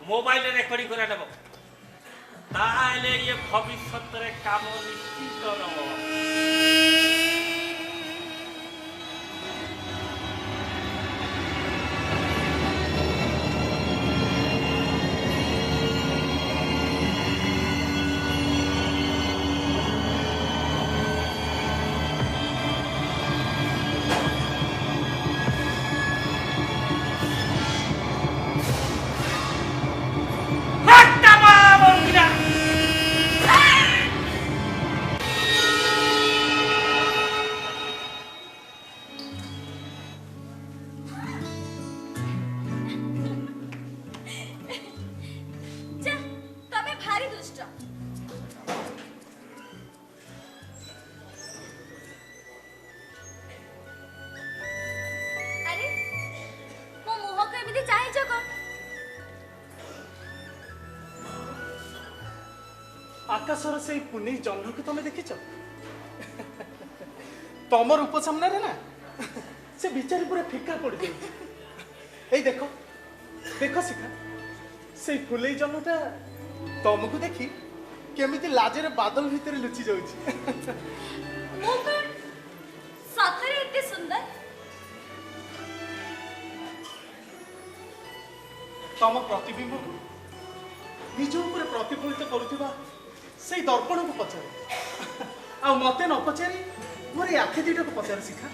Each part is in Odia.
मोबाइल रेकर्डिंग करा नेब ताहले ये भविष्य रे काम निश्चित रहब। आकाशर से पुनी जन्म को तुम देखिच तुम रूप सामने ना से बिचारी पूरा फिका पड़ जाए। देखो देखो शिखा से फुले जन्मटा तुमको देखी केमी लाजरे बादल भितर लुचि जाउछि। तुम प्रतिबिंब निज ऊपर प्रतिफलित करुवा से दर्पण को पचार आ मते न पचारि मोर आखि दुटा को पचार शिखा।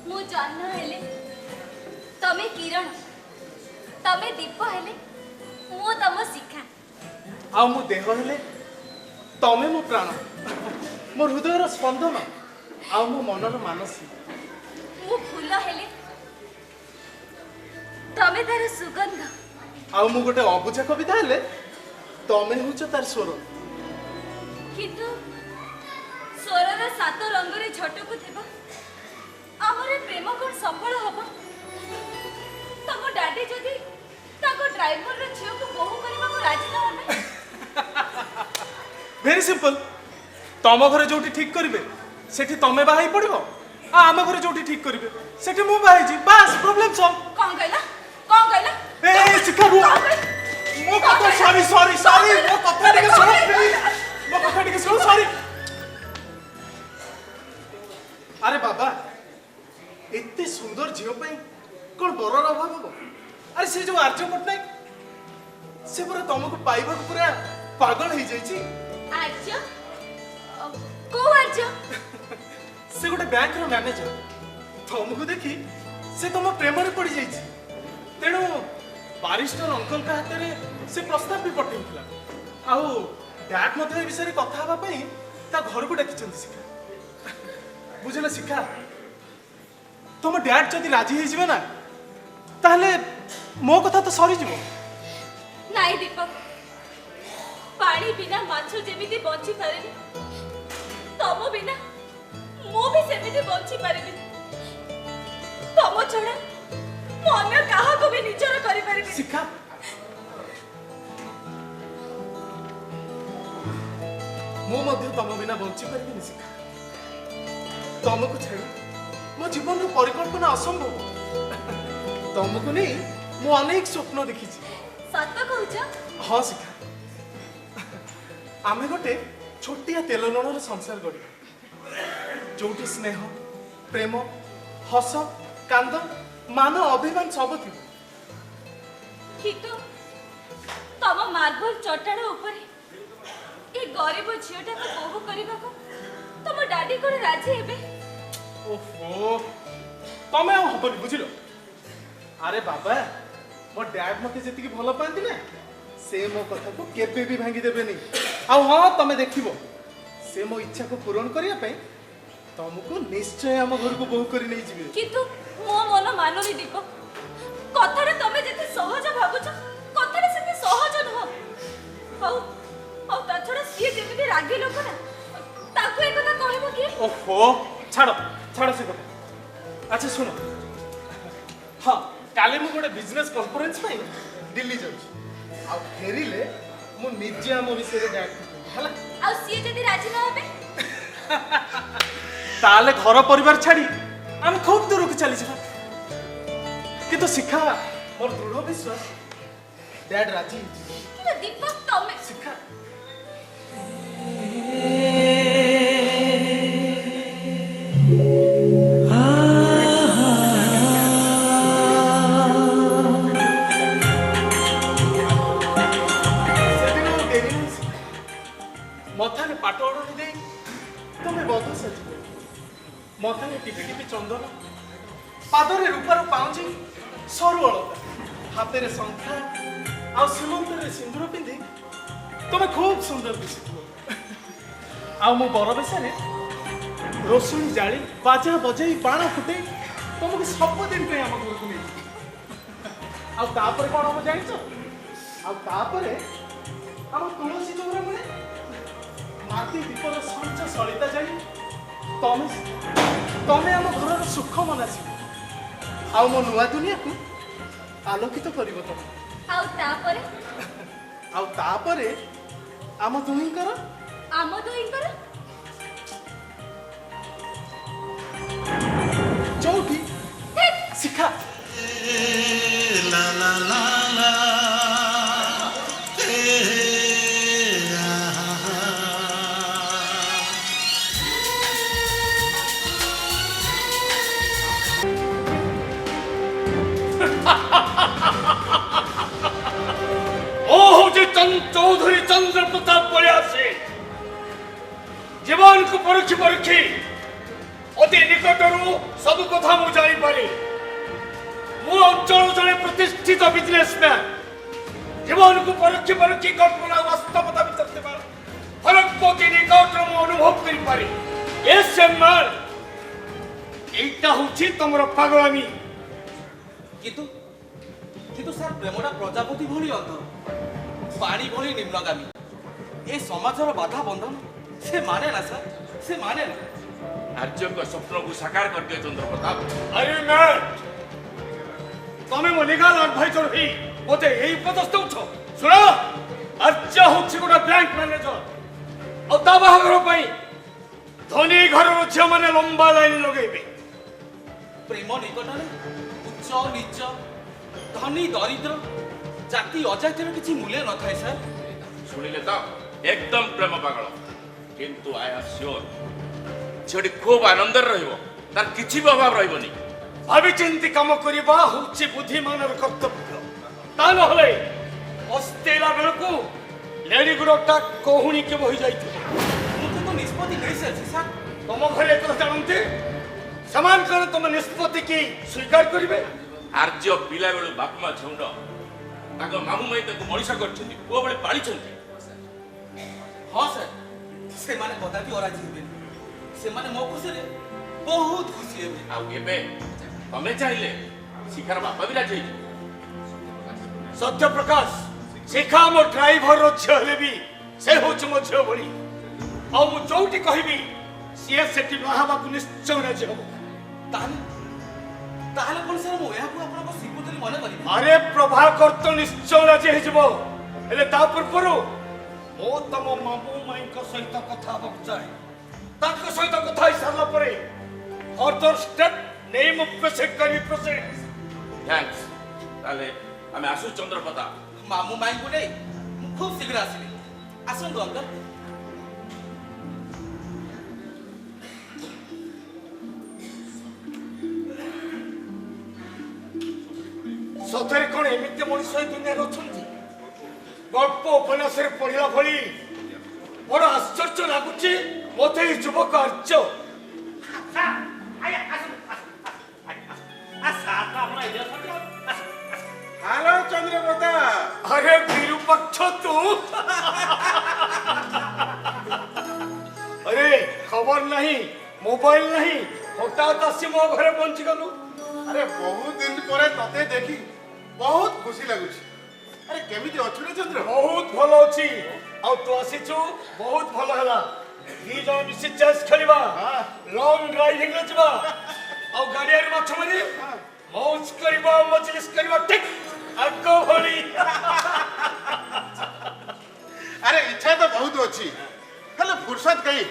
मु जन्म हेले तमे किरण तमे दीप हेले मु तम शिखा आ मु देह हेले तमे मो प्राण मो हृदयर स्पंदन आ मो मनर मानसी। मु फूल हेले तमे तार सुगंध आउ मु गोटे अबुझा कविता हेले तमे हुच तार स्वर। किंतु स्वरर सात रंग रे झटकु थिबा हमर प्रेम कोन सफल हबो। तम डैडी जदी ताको ड्राइवर रे छियो को बहु करबा को राजी न होबे। वेरी सिंपल तम घरे जोटी ठीक करिवे सेठी तमे बाहाई पड़िबो आ आम घरे जोटी ठीक करिवे सेठी मु बाहाई जी बस प्रॉब्लम सॉल्व। कोन कहला ए शिखा मो कथा सॉरी सॉरी सॉरी मो कथा टिके सुनो प्लीज मो कथा टिके सुनो सॉरी। अरे बाबा इतने सुंदर झियो पई कोन बरर अभाव हो। अरे से जो आर्य पटनायक से पूरा तुमको पाइबा पूरा पागल हो जाइछि। आर्य को आर्य से गोटे बैंक रो मैनेजर तुमको देखी से तुम प्रेम रे पड़ी जाइछि तेणु बारिस्टर अंकल का हाथ में से प्रस्ताव भी पठेइथिला आउ डैड मते विषय रे कथा हबा पई ता घर को डाकिछंती शिखा। बुझला शिखा तुम डैड जदि राजी हो ना ताहले मो कथा तो सरी जीवो। नाई दीपक पानी बिना माछ जेमिति बंची पारेनी तम बिना मो भी सेमिति बंची पारेनी। तम छड़ा अन्य कहा को भी निचर करि पारिबे। शिखा मो मध्य तम बिना बंची पारिबिनी शिखा। तुमको छाड़ी मो जीवन रो परिकल्पना असंभव। तुमको नहीं मो अनेक स्वप्न देखी। सत कहूछ? हाँ शिखा आमे गोटे छोटिया तेल लुणर संसार गढ़ जोटी स्नेह प्रेम हस कांद मान अभिमान सब थी। किंतु तम मार्बल चट्टाण ऊपर ए गरीब झियोटा को बोहू करबा को तम डैडी को राजी हेबे। ओहो तमे हबनी बुझिलो। अरे बाबा मो डैड मते जति भल पाती ना से मो कथा को केबे भी भांगी देबे नहीं। आ हां तमे देखिबो से मो इच्छा को पूर्ण करिया पे तुमको निश्चय हम घर को बहु करी नहीं जिवे। किंतु मो मन मानुनी दीप कथारे तमे जति सहज भाबुछ कथारे सेति सहज न हो। औ ता छोड़ा सिए जेमिति रागी लोक ना ताको ए कथा कहबो कि। ओहो छाड़ो छाड़ो से कथा। अच्छा सुनो हाँ काले मु गोटे बिजनेस कॉन्फ्रेंस में दिल्ली जाउछी आ फेरिले मु निजे हम विषय रे डाक हला आ सिए जति राजी न होबे ताले घर परिवार छाड़ी हम खूब दूर को चली जा। କିନ୍ତୁ ଶିଖା ମୋର ଦୃଢ ବିଶ୍ୱାସ ଡ୍ୟାଡ୍ ରାଜି ହେଇଯିବେ। କିନ୍ତୁ ଦୀପକ ତମେ ଶିଖା ସେଦିନ ଆଉ ଡେରି ନାହିଁ ଶିଖା। ମଥାରେ ପାଟ ଓଢ଼ଣି ଦେଇ ତମେ ବଧ ସାଜିବ। ମଥାରେ ଟିପି ଟିପି ଚନ୍ଦନ, ପାଦରେ ରୂପାର ପାଉଁଜି, ସରୁ ଅଳତା, ହାତରେ ଶଙ୍ଖା ଆଉ ସୀମନ୍ତରେ ସିନ୍ଦୁର ପିନ୍ଧି ତମେ ଖୁବ୍ ସୁନ୍ଦର ଦିଶୁଥିବ। ଆଉ ମୁଁ ବର ବେଶରେ ରୋଷଣୀ ଜାଳି, ବାଜା ବଜେଇ, ବାଣ ଫୁଟେଇ ତମକୁ ସବୁଦିନ ପାଇଁ ଆମ ଘରକୁ ନେଇଯିବି। ଆଉ ତାପରେ କଣ ହବ ଜାଣିଛ? ଆଉ ତାପରେ ଆମ ତୁଳସୀ ଚଉରା ମୂଳେ ମାଟି ଦୀପର ସଞ୍ଚ ସଳିତା ଜାଳି ତମେ ଆମ ଘରର ସୁଖ ମନାସିବ। ଆଉ ମୋ ନୂଆ ଦୁନିଆକୁ ଆଲୋକିତ କରିବ ତମେ। ଆଉ ତାପରେ ଆମ ଦୁହିଁଙ୍କର ଆମ ଦୁହିଁଙ୍କର ଯୋଉଠି ଶିଖା La la la la. Chaudhary चंद्र प्रताप बलिया से जीवन को परखी परखी अति निकटरू सब कथा मु जानी पारी। मु अंचल जड़े प्रतिष्ठित बिजनेसमैन जीवन को परखी परखी कल्पना वास्तवता भीतर थे फरक को निकट मु अनुभव करि पारी। ए सम्मान एटा होछि तमरो पागलामी। किंतु सर प्रेमटा प्रजापति भली अंध, पानी भली निम्नगामी। ए समाजर बाधा बंधन से माने ना सर, से माने ना। आर्य को स्वप्न को साकार कर दिया चंद्र प्रताप। अरे मैन तमे मो लीगल एडवाइजर ही मते एई पदस्थ उठो। सुनो आर्य होछि गोटा बैंक मैनेजर और ता बाहागर पई धनी घर झियो माने लंबा लाइन लगेबे। प्रेम निकटने उच्च नीच, धनी दरिद्र, जाति अजातिर किसी मूल्य न थाए सर। शुणिले तो एकदम प्रेम पागल किंतु आई एम श्योर झीटी खूब आनंद रहिबो तार किछि भी अभाव रहिबोनी। भावी चिंती काम करिबा होछि बुद्धिमानर कर्तव्य। ता नहले अस्तेला बेलकु लेडी गुडटा कोहुणी के बहि जाइथिबो। मुझे तो निष्पत्ति कैसे अछि सर? तुम घरे एक जानते समान कर तुम निष्पत्ति की स्वीकार करिवे। आर्य पिला बेलु बाप मा झुंड ताको मामू माई ताको मଣିଷ करछन्ती पुओ बळे पाळिछन्ती। हाँ सर, से माने कदापि अराजी हेबे, से माने मो खुशी रे बहुत खुशी हेबे। आ एबे तमे चाहिले शिखार बापा भी राजी। सत्य प्रकाश शिखा मो ड्राइवर रो झियो हेले भी से होछ मो झियो भली। आ मु जोउटी कहिबी सीए सेटी बाहाबा को निश्चय राजी हबो। ताहले कोन सर मो यहाँ को आपन श्रीपुत्री मने करिबे? अरे प्रभाकर तो निश्चय राजी हेजिबो। हेले ता पूर्वरु मो तम मामू माई को सहित कथा हबक चाहे। ताको सहित कथा ही सरला परे फर्दर स्टेप नेम प्रोसीड करी प्रोसीड। थैंक्स ताले हमें आसु चंद्र प्रताप मामू माई को नहीं खूब शीघ्र आसिले। आसंतु अंकल। सतरे कौन एमिते मनुष्य दुनिया रचुंती गल्प उपन्यास पढ़ला भली बड़ आश्चर्य लगुच मत युवक आर्य। हेलो चंद्र प्रताप। अरे विरूपक्ष तू अरे खबर नहीं मोबाइल नहीं हठात आसी मो घरे पहुंची गलु। अरे बहुत दिन पर तते देखी बहुत खुशी लगुच। अरे केमिति अछु रे चंद्र? बहुत भलो अछि आ तू आसीछु बहुत भलो हला। दी जण मिसी चेस खेलिबा लॉन्ग ड्राइविंग रे जबा आ गाड़िया रे माछ मारी मौज करबा मजलिस करबा ठीक आगो भली। अरे इच्छा तो बहुत अच्छी हेले फुर्सत कहीं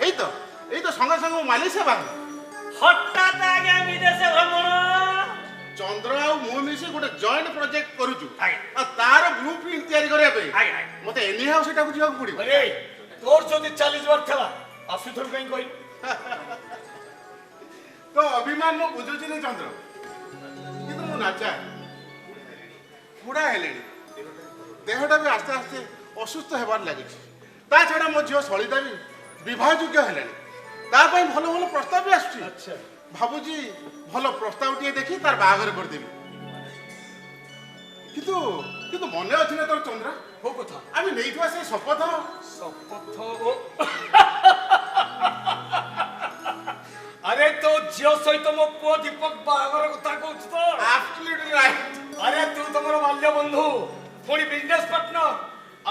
यही तो संगे संगे मालिश है हठात आगे विदेश भ्रमण चंद्र आ ଜଏଣ୍ଟ ପ୍ରୋଜେକ୍ଟ କରୁଛୁ ଆଜ୍ଞା। ଆଉ ତାର ବ୍ଲୁ ପ୍ରିଣ୍ଟ ତିଆରି କରିବା ପାଇଁ ଆଜ୍ଞା, ଆଜ୍ଞା। ମତେ ଏନି ହାଉ ସେଟାକୁ ଯିବାକୁ ପଡିବ। ଆରେ ତୋର ଯଦି ଚାଲିଯିବାର ଥିଲା ଆସୁଥରୁ କାହିଁ କହିଲୁ? ତ ଅଭିମାନ ମୁଁ ବୁଝୁଛି ନି ଚନ୍ଦ୍ର, କିନ୍ତୁ ମୁଁ ନାଚା ବୁଢା ହେଲେଣି, ଦେହଟା ବି ଆସ୍ତେ ଆସ୍ତେ ଅସୁସ୍ଥ ହେବାର ଲାଗୁଛି। ତା ଛଡା ମୋ ଝିଅ ସଳିତା ବି ବିବାହ ଯୋଗ୍ୟ ହେଲାଣି, ତା ପାଇଁ ଭଲ ଭଲ ପ୍ରସ୍ତାବ ବି ଆସୁଛି। ଆଚ୍ଛା। ଭାବୁଛି ଭଲ ପ୍ରସ୍ତାବଟିଏ ଦେଖି ତାର ବାହାଘର କରିଦେବି। କିନ୍ତୁ କିନ୍ତୁ ମନେ ଅଛି ନା ତୋର ଚନ୍ଦ୍ର, କୋଉ କଥା? ଆମେ ନେଇଥିବା ସେ ଶପଥ? ଶପଥ ଆରେ ତୋ ଝିଅ ସହିତ ମୋ ପୁଅ ଦୀପକ ବାହାଘର କଥା କହୁଛୁ ତ? Absolutely right. ଆରେ ତୁ ତମର ବାଲ୍ୟ ବନ୍ଧୁ ପୁଣି ବିଜନେସ ପାର୍ଟନର,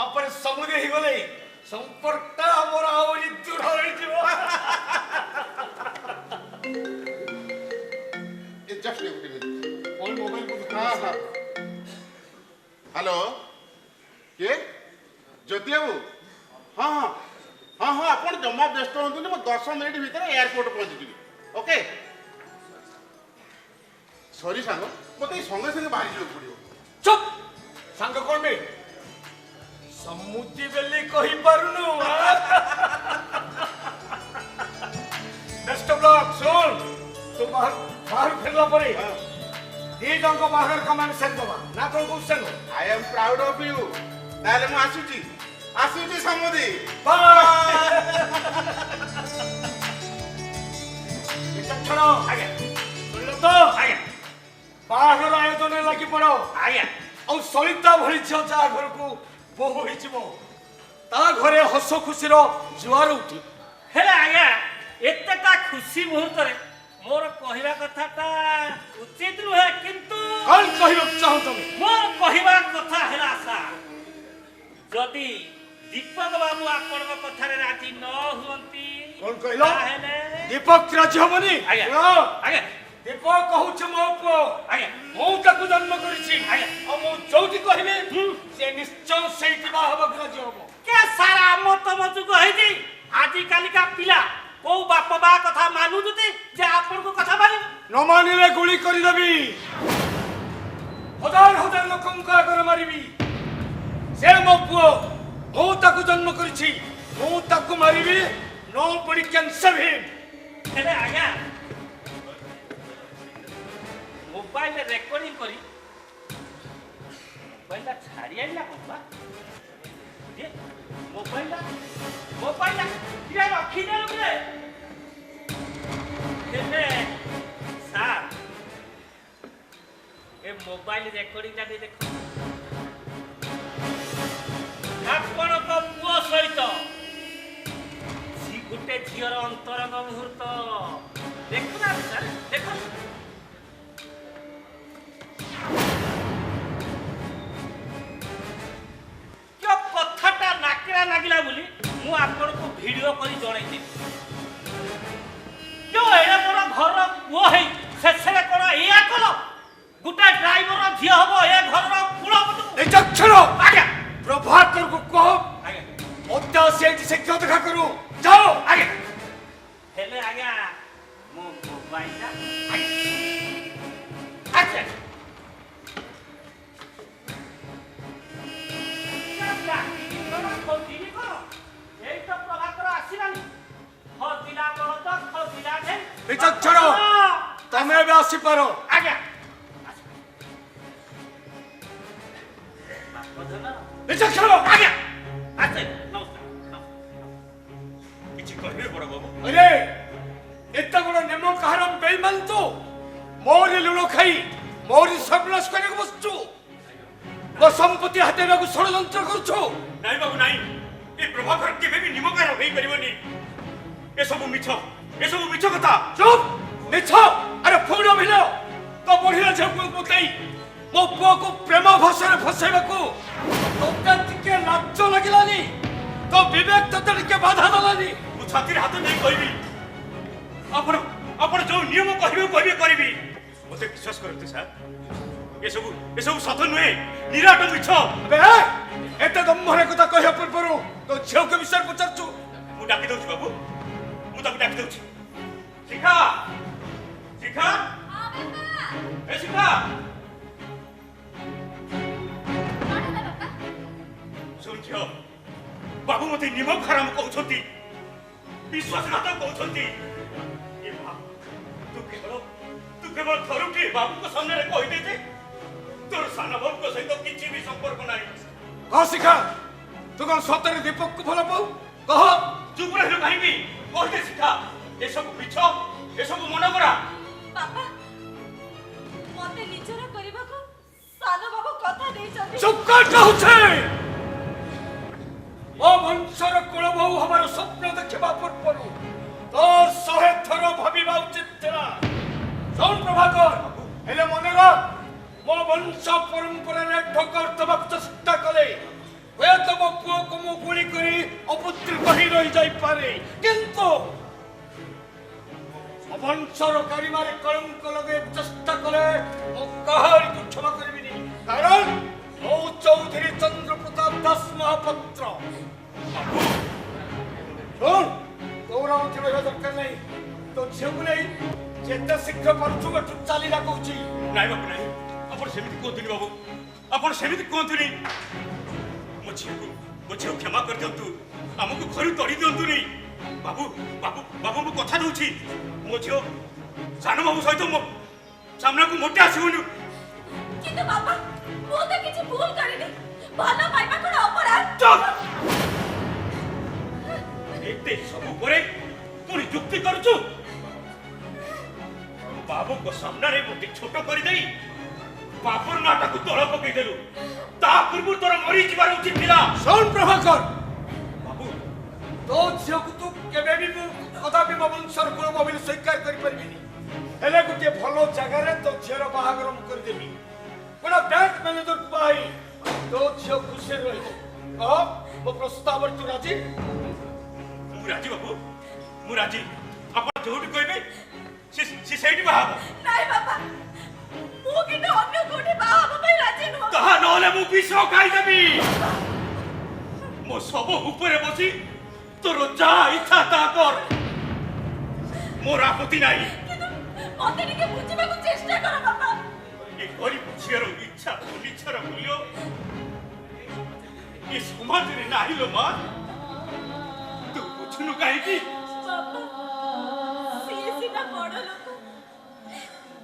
ଆପରେ ସମୁଦି ହେଇଗଲେ ସମ୍ପର୍କଟା ଆମର ଆହୁରି ଦୃଢ ହେଇଯିବ। Just a minute. କଣ ମୋବାଇଲ କୁ ହଁ ହଁ। ହ୍ୟାଲୋ, କିଏ? ଜ୍ୟୋତି ବାବୁ? ହଁ ହଁ ହଁ ହଁ, ଆପଣ ଜମା ବ୍ୟସ୍ତ ହୁଅନ୍ତୁନି, ମୁଁ 10 ମିନିଟ୍ ଭିତରେ ଏୟାରପୋର୍ଟ ପହଞ୍ଚିଯିବି। ଓକେ। ସରି ସାଙ୍ଗ, ମୋତେ ଏଇ ସଙ୍ଗେ ସଙ୍ଗେ ବାହାରି ଯିବାକୁ ପଡ଼ିବ। ଚୁପ ସାଙ୍ଗ କଣ ବେ ସମୁଦି ବେଲି କହିପାରୁନୁ? Best of luck. ଶୁଣ, ତୁ ବାହାରୁ ଫେରିଲା ପରେ ଦି ଜଣଙ୍କ ବାହାଘର କାମ ଆମେ ସାରିଦେବା ନା କଣ କହୁଛୁ ସାଙ୍ଗ? I am proud of you. ତାହେଲେ ମୁଁ ଆସୁଛି ସମୁଦି। ବିଚକ୍ଷଣ ଆଜ୍ଞା, ଶୁଣିଲ ତ ଆଜ୍ଞା, ବାହାଘର ଆୟୋଜନରେ ଲାଗି ପଡ ଆଜ୍ଞା। ଆଉ ସଳିତା ଭଳି ଝିଅ ଯାହା ଘରକୁ ବୋହୁ ହେଇଯିବ ତା ଘରେ ହସ ଖୁସିର ଜୁଆର ଉଠି। ହେଲେ ଆଜ୍ଞା, ଏତେଟା ଖୁସି ମୁହୂର୍ତ୍ତରେ ମୋର କହିବା କଥାଟା ଉଚିତ ନୁହେଁ, କିନ୍ତୁ କଣ କହିବାକୁ ଚାହୁଁ ତମେ? ମୋର କହିବା କଥା ହେଲା ସାର୍, ଯଦି ଦୀପକ ବାବୁ ଆପଣଙ୍କ କଥାରେ ରାଜି ନ ହୁଅନ୍ତି କଣ କହିଲ? ତାହେଲେ ଦୀପକ ରାଜି ହବନି? ଆଜ୍ଞା। ଶୁଣ, ଆଜ୍ଞା ଦୀପକ କହୁଛି ମୋ ପୁଅ, ଆଜ୍ଞା ମୁଁ ତାକୁ ଜନ୍ମ କରିଛି ଆଜ୍ଞା। ଆଉ ମୁଁ ଯୋଉଠି କହିବି ସେ ନିଶ୍ଚୟ ସେଇଠି ବାହା ହବାକୁ ରାଜି ହବ। କେ ସାରା ଆମ ତମ ଯୁଗ ହେଇଛି, ଆଜି କାଲିକା ପିଲା କୋଉ ବାପ ମା କଥା ମାନୁଛନ୍ତି ଯେ ଆପଣଙ୍କ କଥା ମାନିବ? ନ ମାନିଲେ ଗୁଳି କରିଦେବି, ହଜାର ହଜାର ଲୋକଙ୍କ ଆଗରେ ମାରିବି। ସେ ମୋ ପୁଅ, ମୁଁ ତାକୁ ଜନ୍ମ କରିଛି, ମୁଁ ତାକୁ ମାରିବି। Nobody can save him. ହେଲେ ଆଜ୍ଞା, ମୋବାଇଲରେ ରେକର୍ଡିଂ କରି ମୋବାଇଲଟା ଛାଡ଼ି ଆଣିଲା କବା ମୋବାଇଲଟା କିରେ ରଖିଦେଲୁ କିରେ? ହେଲେ ସାର୍, ଏ ମୋବାଇଲ ରେକର୍ଡିଂଟା ଟିକେ ଦେଖ। ଆପଣଙ୍କ ପୁଅ ସହିତ ଗୋଟେ ଝିଅର ଅନ୍ତରଙ୍ଗ ମୁହୂର୍ତ୍ତ ଦେଖୁନାହାନ୍ତି ସାର୍, ଦେଖନ୍ତୁ। ଯୋଉ କଥାଟା ନାକେରା ଲାଗିଲା ବୋଲି ମୁଁ ଆପଣଙ୍କୁ ଭିଡିଓ କରି ଜଣେଇଥିଲି। ଯୋଉ ଏଡେ ବଡ ଘରର ପୁଅ ହେଇ ଶେଷରେ କଣ ଏଇଆ କଲ? ଗୋଟେ ଡ୍ରାଇଭର ଝିଅ ହବ ଏ ଘରର କୁଳପତି। ବିଚକ୍ଷଣ ଆଜ୍ଞା ପ୍ରଭାକରକୁ କହ ଆଜ୍ଞା ମୋତେ ସେଇଠି ଶିକ୍ଷା ଦେଖା କରୁ। ଯାଅ ଆଜ୍ଞା। ହେଲେ ଆଜ୍ଞା, ମୋ ମୋବାଇଲଟା ଆଚ୍ଛା ଏଇ ତ ପ୍ରଭାକର ଆସିଲାନି। ଖୋଜିଲା ବଳଦ ଖୋଜିଲା ଢେଇ। ବିଚକ୍ଷଣ ତମେ ଏବେ ଆସିପାର। ଆଜ୍ଞା ବାପଧନ ବିଚକ୍ଷଣ ଆଜ୍ଞା ଆଚ୍ଛା ନମସ୍କାର। କିଛି କହିବେ ବଡ ବାବୁ? ଆରେ ଏତେ ବଡ ନେମ କାହାର ବେଇମାନ ତୁ? ମୋରି ଲୁଣ ଖାଇ ମୋରି ସର୍ବନାଶ କରିବାକୁ ବସୁଛୁ, ମୋ ସମ୍ପତ୍ତି ହାତେଇବାକୁ ଷଡ଼ଯନ୍ତ୍ର କରୁଛୁ। ନାଇଁ ବାବୁ ନାଇଁ, ଏ ପ୍ରଭାକର କେବେ ବି ନିମକାର ହେଇପାରିବନି। ଏସବୁ ମିଛ କଥା। ଚୁପ୍ ମିଛ। ଆରେ ପୁଣି ଅଭିନୟ ତ ବଢିଲା ଝିଅକୁ ପକାଇ ମୋ ପୁଅକୁ ପ୍ରେମ ଭାଷାରେ ଫସାଇବାକୁ ତୋତେ ଟିକେ ଲାଜ ଲାଗିଲାନି? ତୋ ବିବେକ ତୋତେ ଟିକେ ବାଧା ଦେଲାନି? ମୁଁ ଛାତିରେ ହାତ ଦେଇ କହିବି, ଆପଣ ଯୋଉ ନିୟମ କହିବେ କରିବି। ମୋତେ ବିଶ୍ୱାସ କରନ୍ତୁ ସାର୍, ଏସବୁ ସତ ନୁହେଁ, ନିରାଟ ମିଛ। ବେ ଏତେ ଦମ୍ଭରେ କଥା କହିବା ପୂର୍ବରୁ ତୋ ଝିଅକୁ ବିଷୟରେ ପଚାରୁଛୁ? ମୁଁ ଡାକି ଦଉଛି ବାବୁ, ମୁଁ ତାକୁ ଡାକି ଦଉଛି। ଶିଖା ଶିଖା ହଁ ବାପା। ଏ ଶିଖା, ଝିଅ ବାବୁ ମତେ ନିମକ ହାରାମ କହୁଛନ୍ତି ବିଶ୍ୱାସଘାତ କହୁଛନ୍ତି ଏ ମା ତୁ କେବଳ ଥରୁଟିଏ ବାବୁଙ୍କ ସାମ୍ନାରେ କହିଦେ ଯେ ତୋର ସାନ ବାବୁଙ୍କ ସହିତ କିଛି ବି ସମ୍ପର୍କ ନାହିଁ କହ ଶିଖା ତୁ କଣ ସତରେ ଦୀପକକୁ ଭଲ ପାଉ କହ ଚୁପ ରହିଲୁ କାହିଁକି କହିଦେ ଶିଖା ଏସବୁ ମିଛ ଏସବୁ ମନଗড়া ବାପା ମତେ ନିଜର କରିବାକୁ ସାନ ବାବୁ କଥା ଦେଇଛନ୍ତି ଚୁପ କର କହୁଛେ ମୋ ବଂଶର କୁଳବହୁ ହବାର ସ୍ୱପ୍ନ ଦେଖିବା ପୂର୍ବରୁ ତୋର 100 ଥର ଭାବିବା ଉଚିତ ଥିଲା ଶୁଣ ପ୍ରଭାକର ହେଲେ ମନେ ରଖ ମୋ ବଂଶ ପରମ୍ପରାରେ ଠକର ଦେବାକୁ ଚେଷ୍ଟା କଲେ ହୁଏତ ମୋ ପୁଅକୁ ମୁଁ ଗୁଳି କରି ଅପୁତ୍ରିତ ହିଁ ରହିଯାଇପାରେ କିନ୍ତୁ ମୋ ବଂଶର ଗାରିମାରେ କଳଙ୍କ ଲଗେଇବାକୁ ଚେଷ୍ଟା କଲେ ମୁଁ କାହାରିକୁ କ୍ଷମା କରିବିନି କାରଣ ମୁଁ ଚୌଧୁରୀ ଚନ୍ଦ୍ରପ୍ରତାପ ଦାସ ମହାପାତ୍ର ଶୁଣ ଗୌରବ ରହିବା ଦରକାର ନାହିଁ ତୋ ଝିଅକୁ ନେଇ ଯେତେ ଶୀଘ୍ର ପାରୁଛୁ ଏଠୁ ଚାଲିଲା କହୁଛି ନାଇଁ ବାବୁ ନାଇଁ ଆପଣ ସେମିତି କୁହନ୍ତୁନି ବାବୁ ଆପଣ ସେମିତି କୁହନ୍ତୁନି ମୋ ଝିଅକୁ କ୍ଷମା କରିଦିଅନ୍ତୁ ଆମକୁ ଘରୁ ତଡ଼ି ଦିଅନ୍ତୁନି ବାବୁ ବାବୁ ବାବୁ ମୁଁ କଥା ଦଉଛି ମୋ ଝିଅ ସାନ ବାବୁ ସହିତ ମୋ ସାମ୍ନାକୁ ମୋଟେ ଆସିବନି କିନ୍ତୁ ବାପା ମୁଁ ତ କିଛି ଭୁଲ କରିନି ଭଲ ପାଇବା କଣ ଅପରାଧ ଚୁପ ଏତେ ସବୁ ପରେ ପୁଣି ଯୁକ୍ତି କରୁଛୁ ବାବୁଙ୍କ ସାମ୍ନାରେ ମୋତେ ଛୋଟ କରିଦେଇ ବାବୁର ନାଟାକୁ ତଳ ପକେଇଦେଲୁ ତା ପୂର୍ବରୁ ତୋର ମରିଯିବାର ଉଚିତ ଥିଲା ଶୁଣ ପ୍ରଭାକର ବାବୁ ତୋ ଝିଅକୁ ତୁ କେବେ ବି ମୁଁ କଦାପି ମୋ ବଂଶର କୁଳ ବୋଲି ସ୍ୱୀକାର କରିପାରିବିନି ହେଲେ ଗୋଟିଏ ଭଲ ଜାଗାରେ ତୋ ଝିଅର ବାହାଘର ମୁଁ କରିଦେବି ଗୋଟେ ବ୍ୟାଙ୍କ ମ୍ୟାନେଜରକୁ ବାହାଇ ତୋ ଝିଅ ଖୁସିରେ ରହିବ କହ ମୋ ପ୍ରସ୍ତାବରେ ତୁ ରାଜି ମୁଁ ରାଜି ବାବୁ ମୁଁ ରାଜି ଆପଣ ଯୋଉଠି କହିବେ ସେ ସେଇଠି ବାହା ହବ ନାଇଁ ବାପା ମୁଁ କିନ୍ତୁ ଅନ୍ୟ କୋଉଠି ବାହା ହବା ପାଇଁ ରାଜି ନୁହଁ ତାହା ନହେଲେ ମୁଁ ବିଷ ଖାଇଦେବି ମୋ ଶବ ଉପରେ ବସି ତୋର ଯାହା ଇଚ୍ଛା ତାହା କର ମୋର ଆପତ୍ତି ନାହିଁ କିନ୍ତୁ ମତେ ଟିକେ ବୁଝିବାକୁ ଚେଷ୍ଟା କର ବାପା ଏ ଗରିବ ଝିଅର ଇଚ୍ଛା ଅନିଚ୍ଛାର ମୂଲ୍ୟ ଏ ସମାଜରେ ନାହିଁ ଲୋ ମା ତୁ ବୁଝୁନୁ କାହିଁକି ବାପା ସିଏ ସିନା ବଡ ଲୋକ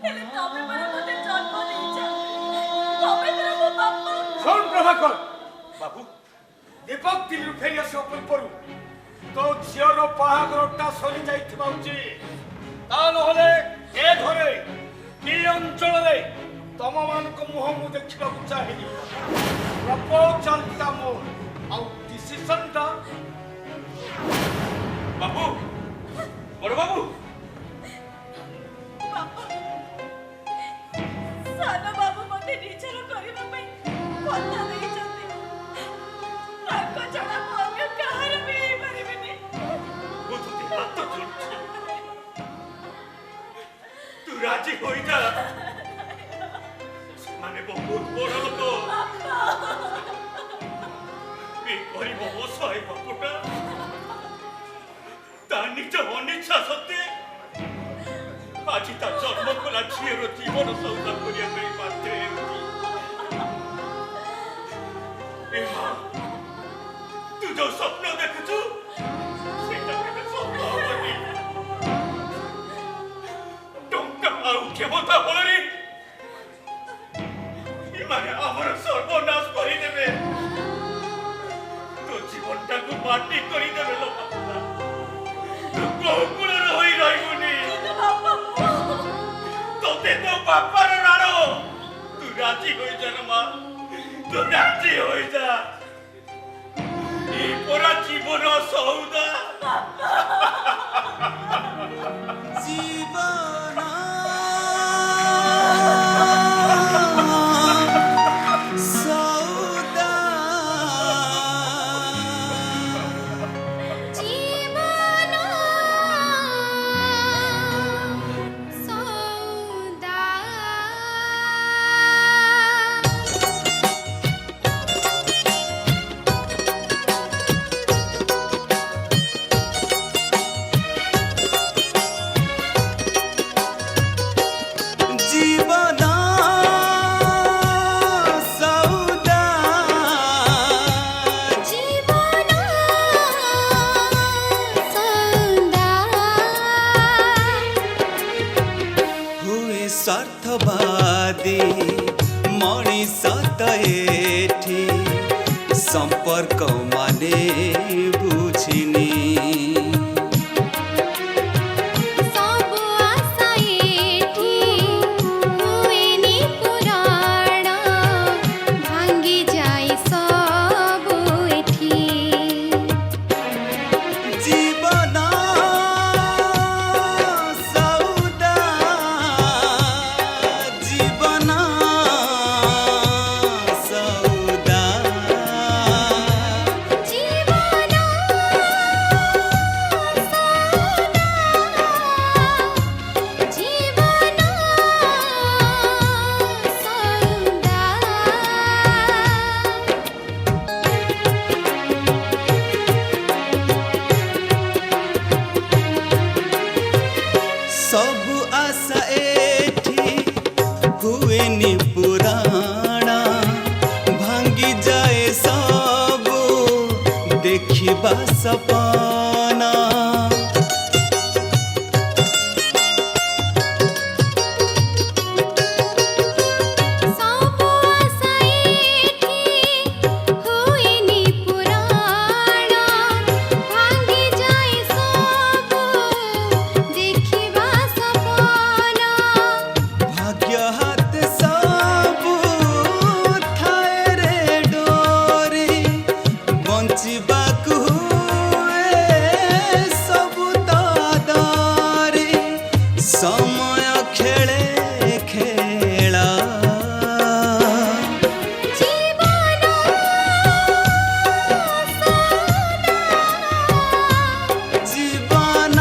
ହେଲେ ତମେ ପରା ମତେ ଜନ୍ମ ଦେଇଛ ତମେ ପରା ମୋ ବାପା ଶୁଣ ପ୍ରଭାକର ବାବୁ ଦୀପକ ଦିଲ୍ଲୀରୁ ଫେରି ଆସିବା ପୂର୍ବରୁ ତୋ ଝିଅର ବାହାଘରଟା ସରିଯାଇଥିବା ଉଚିତ ତା ନହେଲେ ଏ ଘରେ କି ଅଞ୍ଚଳରେ ତମମାନଙ୍କ ମୁହଁ ମୁଁ ଦେଖିବାକୁ ଚାହେଁନି ପ୍ରପୋଜାଲଟା ମୋର ଆଉ ଡିସିସନଟା ବାବୁ ବଡ ବାବୁ ବାପା ସାନ ବାବୁ ମତେ ନିଜର କରିବା ପାଇଁ କଥା ଦେଇଛନ୍ତି ତାଙ୍କ ଛଡା ମୁଁ ଅନ୍ୟ କାହାର ବି ହେଇପାରିବିନି ମୁଁ ତୋତେ ହାତ ଯୋଡୁଛି ତୁ ରାଜି ହୋଇଯା ସେମାନେ ବହୁତ ବଡ ଲୋକ ଏ ଗରିବ ଅସହାୟ ବାପୁଟା ତା ନିଜ ଅନିଚ୍ଛା ସତ୍ତ୍ୱେ ଆଜି ତା ଜନ୍ମ କଲା ଝିଅର ଜୀବନ ସୌଦା କରିବା ପାଇଁ ବାଧ୍ୟ ହେଉଛି ଏ ମା ତୁ ଯୋଉ ସ୍ୱପ୍ନ ଦେଖୁଛୁ ସେଇଟା କେବେ ସ୍ୱପ୍ନ ହବନି ଟଙ୍କା ଆଉ କ୍ଷମତା ବଳରେ ଏମାନେ ଆମର ସର୍ବନାଶ କରିଦେବେ ତୋ ଜୀବନଟାକୁ ମାଟି କରିଦେବେ ଲୋକ ତୁ କୋଉ କୂଳରେ ହୋଇ ରହିବୁନି କିନ୍ତୁ ବାପା ତୋତେ ତୋ ବାପାର ରାଣ ତୁ ରାଜି ହୋଇଯା ନା ମା ତୁ ରାଜି ହୋଇଯା ଏ ପରା ଜୀବନ ସଉଦା জীবন সৌদা জীবন সৌদা सत एठी संपर्क माने बुझिनी सब आशा एठी हुएनी पुराण भांगी जाए सब एठी जीवन सौदा जीवन सौदा जीवन जीवन सब आशा एठी हुएनी पुराणा भांगी जाए सब देखिबा सपना सब आशा एठी हुएनी पुराण भांगी जाए सब देखिबा सपना भाग्य हाथ सब थाए रे डोरी बंचिबाकू सब दादारी समय खेले खेला जीवन जीवन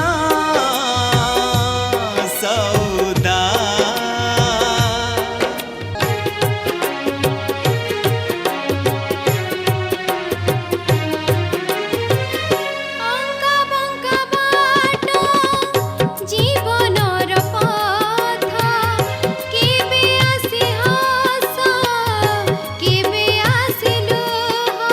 सौदा अंका बंका बाट जीवनर पथ केबे आसी हस केबे आसी लुह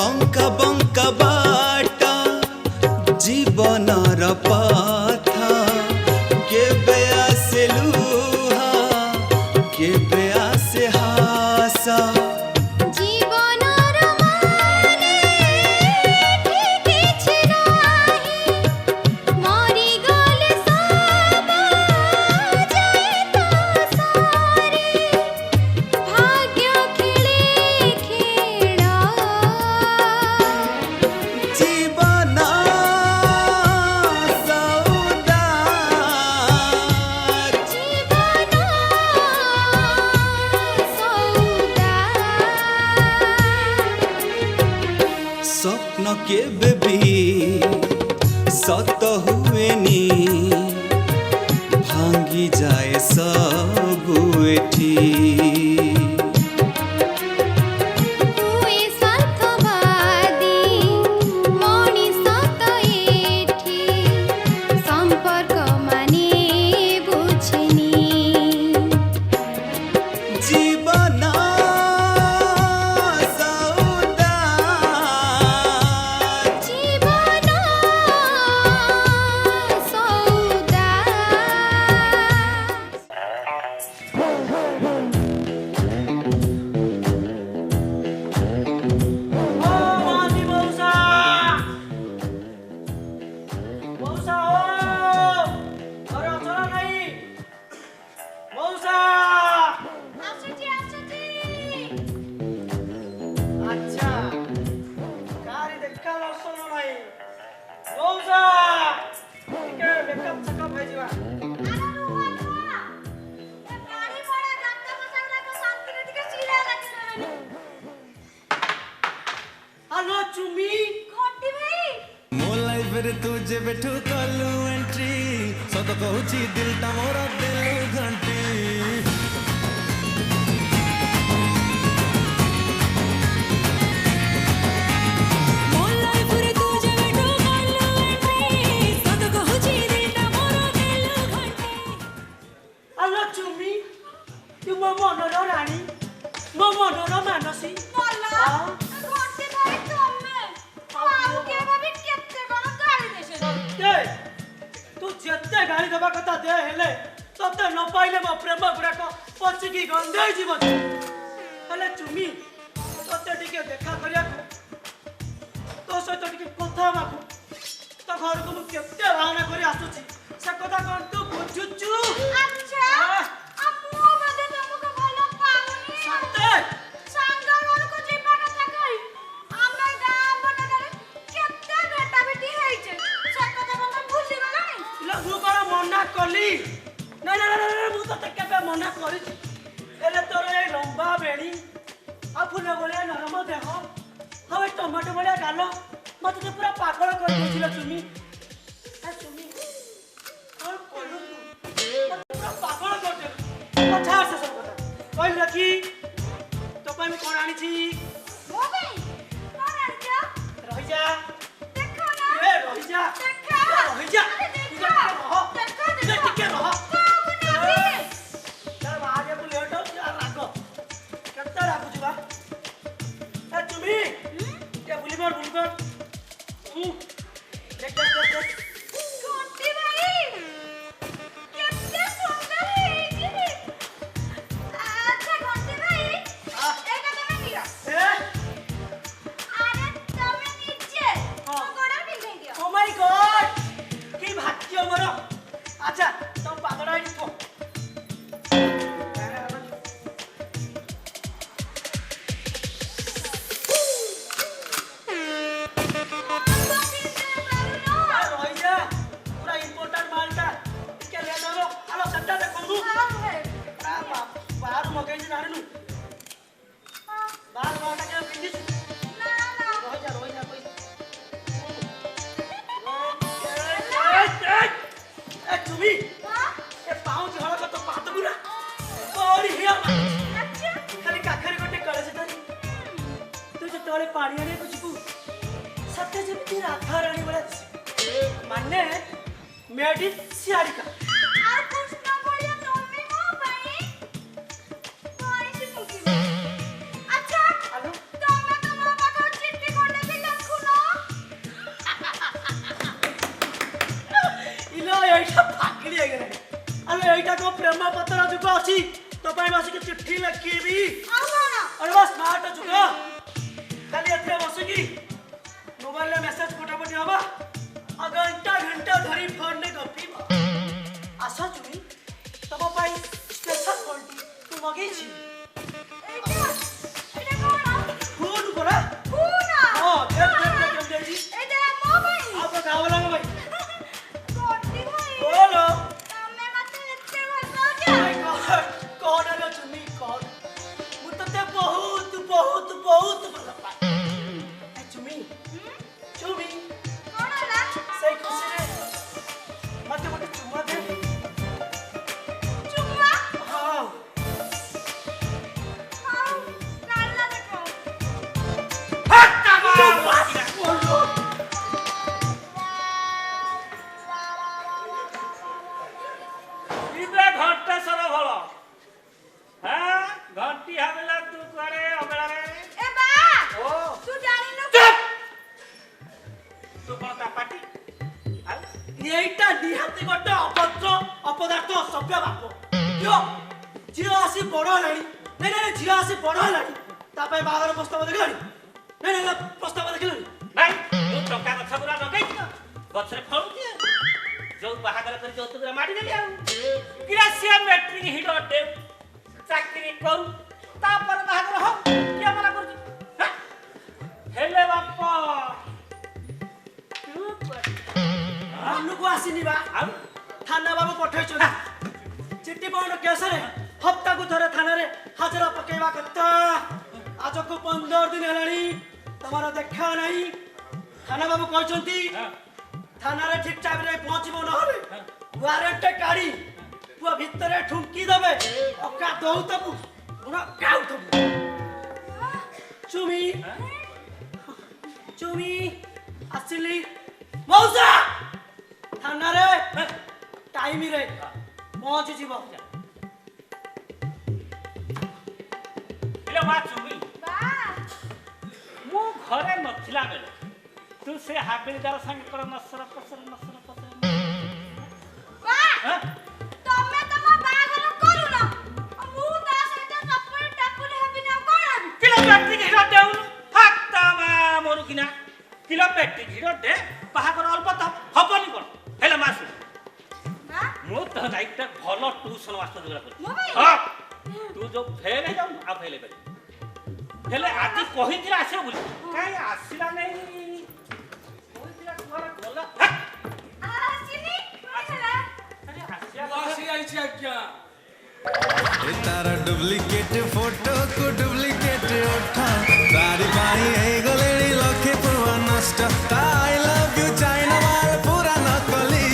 अंक बंक बाट जीवनर पाथा केबे आसे लुहा केबे आसे हासा जीवनर माने किछि नाही मरि गले सब जाए तो सारे भाग्य खेले खेला जीवन सौदा जीवन सौदा स्वप्न केबे भी सत हुएनी भांगी जाए सब एठी हुए स्वार्थवादी मଣିଷ ତ ଏଠି ସମ୍ପର୍କ ମାନେ ବୁଝିନି जीवन सौदा जीवन ସୌଦା ଆସୁଛି ଆସୁଛି ଆଚ୍ଛା କାରି ଦେଖା ଦର୍ଶନ ନାହିଁ ମଉସା ଟିକେ ମେକଅପ୍ ଚେକଅପ୍ ହେଇଯିବା ପାଣି ପଡା ଗାତ ବସାଗୁଡାକ ଶାନ୍ତିରେ ଟିକେ ଚିରା ଲାଗିଲାନି ହ୍ୟାଲୋ ଚୁମି ଘଣ୍ଟି ଭାଇ ମୋ ଲାଇଫରେ ତୁ ଯେବେଠୁ କଲୁ ଏଣ୍ଟ୍ରି ସତ କହୁଛି ଦିଲଟା ମୋର ଦେଲୁ ଘଣ୍ଟି ମୋ ଲାଇଫରେ ତୁ ଯେବେଠୁ କଲୁ ଏଣ୍ଟ୍ରି ସତ କହୁଛି ଦିଲଟା ମୋର ଦେଲୁ ଘଣ୍ଟି ହ୍ୟାଲୋ ଚୁମି ତୁ ମୋ ମନର ରାଣୀ ମୋ ମନର ମାନସୀ ଭଲ ଘଣ୍ଟି ଭାଇ ତମେ ଆଉ କିଏ ଭାବି କେତେ କଣ ଗାଳି ଦେଇଛନ୍ତି ଏ, ତୁ जेते गाड़ी दबा कथा दे हेले तते न पाइले मो प्रेम गुड़ाक पचिकी गंधे जीव हेले चुमी तते टिके देखा करिया तो सहित टिके कथा माकू तो घर को मु केते बाहाना करी आसुची से कथा कोन तू बुझुचु अच्छा अम्मू बदे तुमको भलो पाउनी सत्ते सांगा घर को जीवा कथा कई आमे गां बटरे केते बेटा बेटी हेइचे से कथा हम भूली गलानी लो मु कर मना कली ना ना ना मु तो केबे मना करी एले तोर ए लंबा बेणी आ फुल बोले नरम देह हवे टमाटो बोले गालो मत तो पूरा पागल कर देছিলো তুমি आ তুমি और कोलू तू मत पूरा पागल कर दे अच्छा से सब कथा कहिल रखी तो पे मैं कोन आनी छी मो भाई कौन आनिया रहि जा देखो ना ए रहि जा देखो रहि जा देखो देखो टिके रह यार बाहर को लेट हो यार रागो केते रागु जुबा ए तुमी के बुलीबर देख घंटी भाई कितने सुंदर है कि अच्छा घंटी भाई एक कदम दिया ए अरे तुम नीचे हाँ। गोड़ा भी दे दियो ओ माय गॉड की भाग्य मोर अच्छा तुम पागड़ा ही को रहि जा पूरा इंपोर्टेंट मालटा के ले दरो आलो सट्टा दे कोंदू हां है बाहर मगै जी नारनु बाहर मालटा के पिंदिस ना ना रहि जा कोई ए तुमी हां ए पाउच हळ का तो पात गुरा और हिया अच्छा खाली काखरी गोटे कळस धरी तू जे तोले पानी आने को जिबू सत्य जेमिति राधा रानी वाला माने मेडी सियारिका और कृष्ण बोलियो नोमी मो भाई भाई से मुकी अच्छा हेलो तमे तो मो पाखो चिट्ठी कोने भी लखु न इलो एटा फाकड़ी आ गरे अरे एटा को प्रेम पत्र जुग अछि तो पई मासी के चिट्ठी लखीबी आ कोन अरे बस स्मार्ट जुग खाली एथे बसुकी मोबाइल में मैसेज फटाफट हवा आ घंटा धरी फोन ने गपी आशा चुनी तब पाई स्पेशल क्वालिटी तू मगे छी एटा कोन फोन करा कोन हां देख जी एटा मो भाई आप गावला भाई घंटी भाई बोलो तमे मते एते भल पाउ जा माय गॉड कौन है चुनी कौन मुतते बहुत बहुत बहुत भल पाए ए चुमी चुमी कोन होला सही खुशी रे मते मते चुम्मा दे चुम्मा हां हां नाला देखो बोलो इबे घंटा सर भलो हां घंटी हमेला तू करे अबेला रे ए बा ओ तू जानी न तू कोन ता पाटी এইটা নিহাতি গটে অভদ্র অপদার্থ অসভ্য বাপ কিয় ঝিও আসি বড় হলানি নাই নাই ঝিও আসি বড় হলানি তাপাই বাহার প্রস্তাব দেখিলানি নাই নাই প্রস্তাব দেখিলানি নাই ତୁ ଟଙ୍କା ଗଛ ଗୁରା ଲଗେଇ ଗଛରେ ଫଳୁଛି ଯୋଉ ବାହାଘର କରି ଯୋଉ ତୁରା ମାଡ଼ି ଦେଲି ଆଉ ଗ୍ରାସିଆ ମେଟ୍ରିକ ହିଡ ଦେ ଚାକିରି କରୁ ତାପରେ ବାହାଘର ହଉ କିଏ ମନା କରୁଛି ହାଁ? ହେଲେ ବାପ ମନକୁ ଆସିନି ବା ଆଉ থানা বাবু পঠাইଛନ୍ତି চিঠি বহন কেসরে হপ্তাକୁ ଥରେ থানাରେ ହାଜର ପକେଇବା କଥା ଆଜକୁ 15 ଦିନ ହେଲାଣି ତମର ଦେଖା ନାହିଁ থানা ବାବୁ କହିଛନ୍ତି থানাରେ ଠିକ ଟାଇମରେ ପହଞ୍ଚିବ ନହେଲେ ୱାରେଣ୍ଟ କାଢି ପୁଅ ଭିତରେ ଠୁଙ୍କି ଦେବେ ଅକା ଦଉତବୁ ପୁରା ଗାଉତବୁ ଚୁମି ଚୁମି ଆସିଲି ମଉସା থানারে টাইমিরে পৌঁছি যাব ହେଲେ ମା ଚୁମି बा ମୁଁ ଘରେ ନଥିଲା ବେଳେ ତୁ ସେ ହାବିଲଦାର ସାଙ୍ଗେ କର ନସର ପସର ମୁଁ ତ ନାଇଟା ଭଲ ଟ୍ୟୁସନ ମାଷ୍ଟର ଯୋଗାଡ଼ କରିଛି ମୋ ପାଇଁ? ହଁ ତୁ ଯୋଉ ଫେଲ ହେଇଯାଉ ଆଉ ଫେଲ ହେଇପାରିବୁ ହେଲେ ଆଜି କହିଥିଲା ଆସିବ ବୋଲି କାହିଁ ଆସିଲା ନାହିଁ କହିଥିଲା କୁଆଡ଼େ ଗଲା ଆସିନି କଣ ହେଲା? ଆରେ ଆସିଲା ଆସି ଆଜ୍ଞା ए तारा डुप्लीकेट फोटो को डुप्लीकेट उठा तारी पाई है गलेड़ी लखे पुआ नष्ट आई लव यू चाइना माल पूरा नकली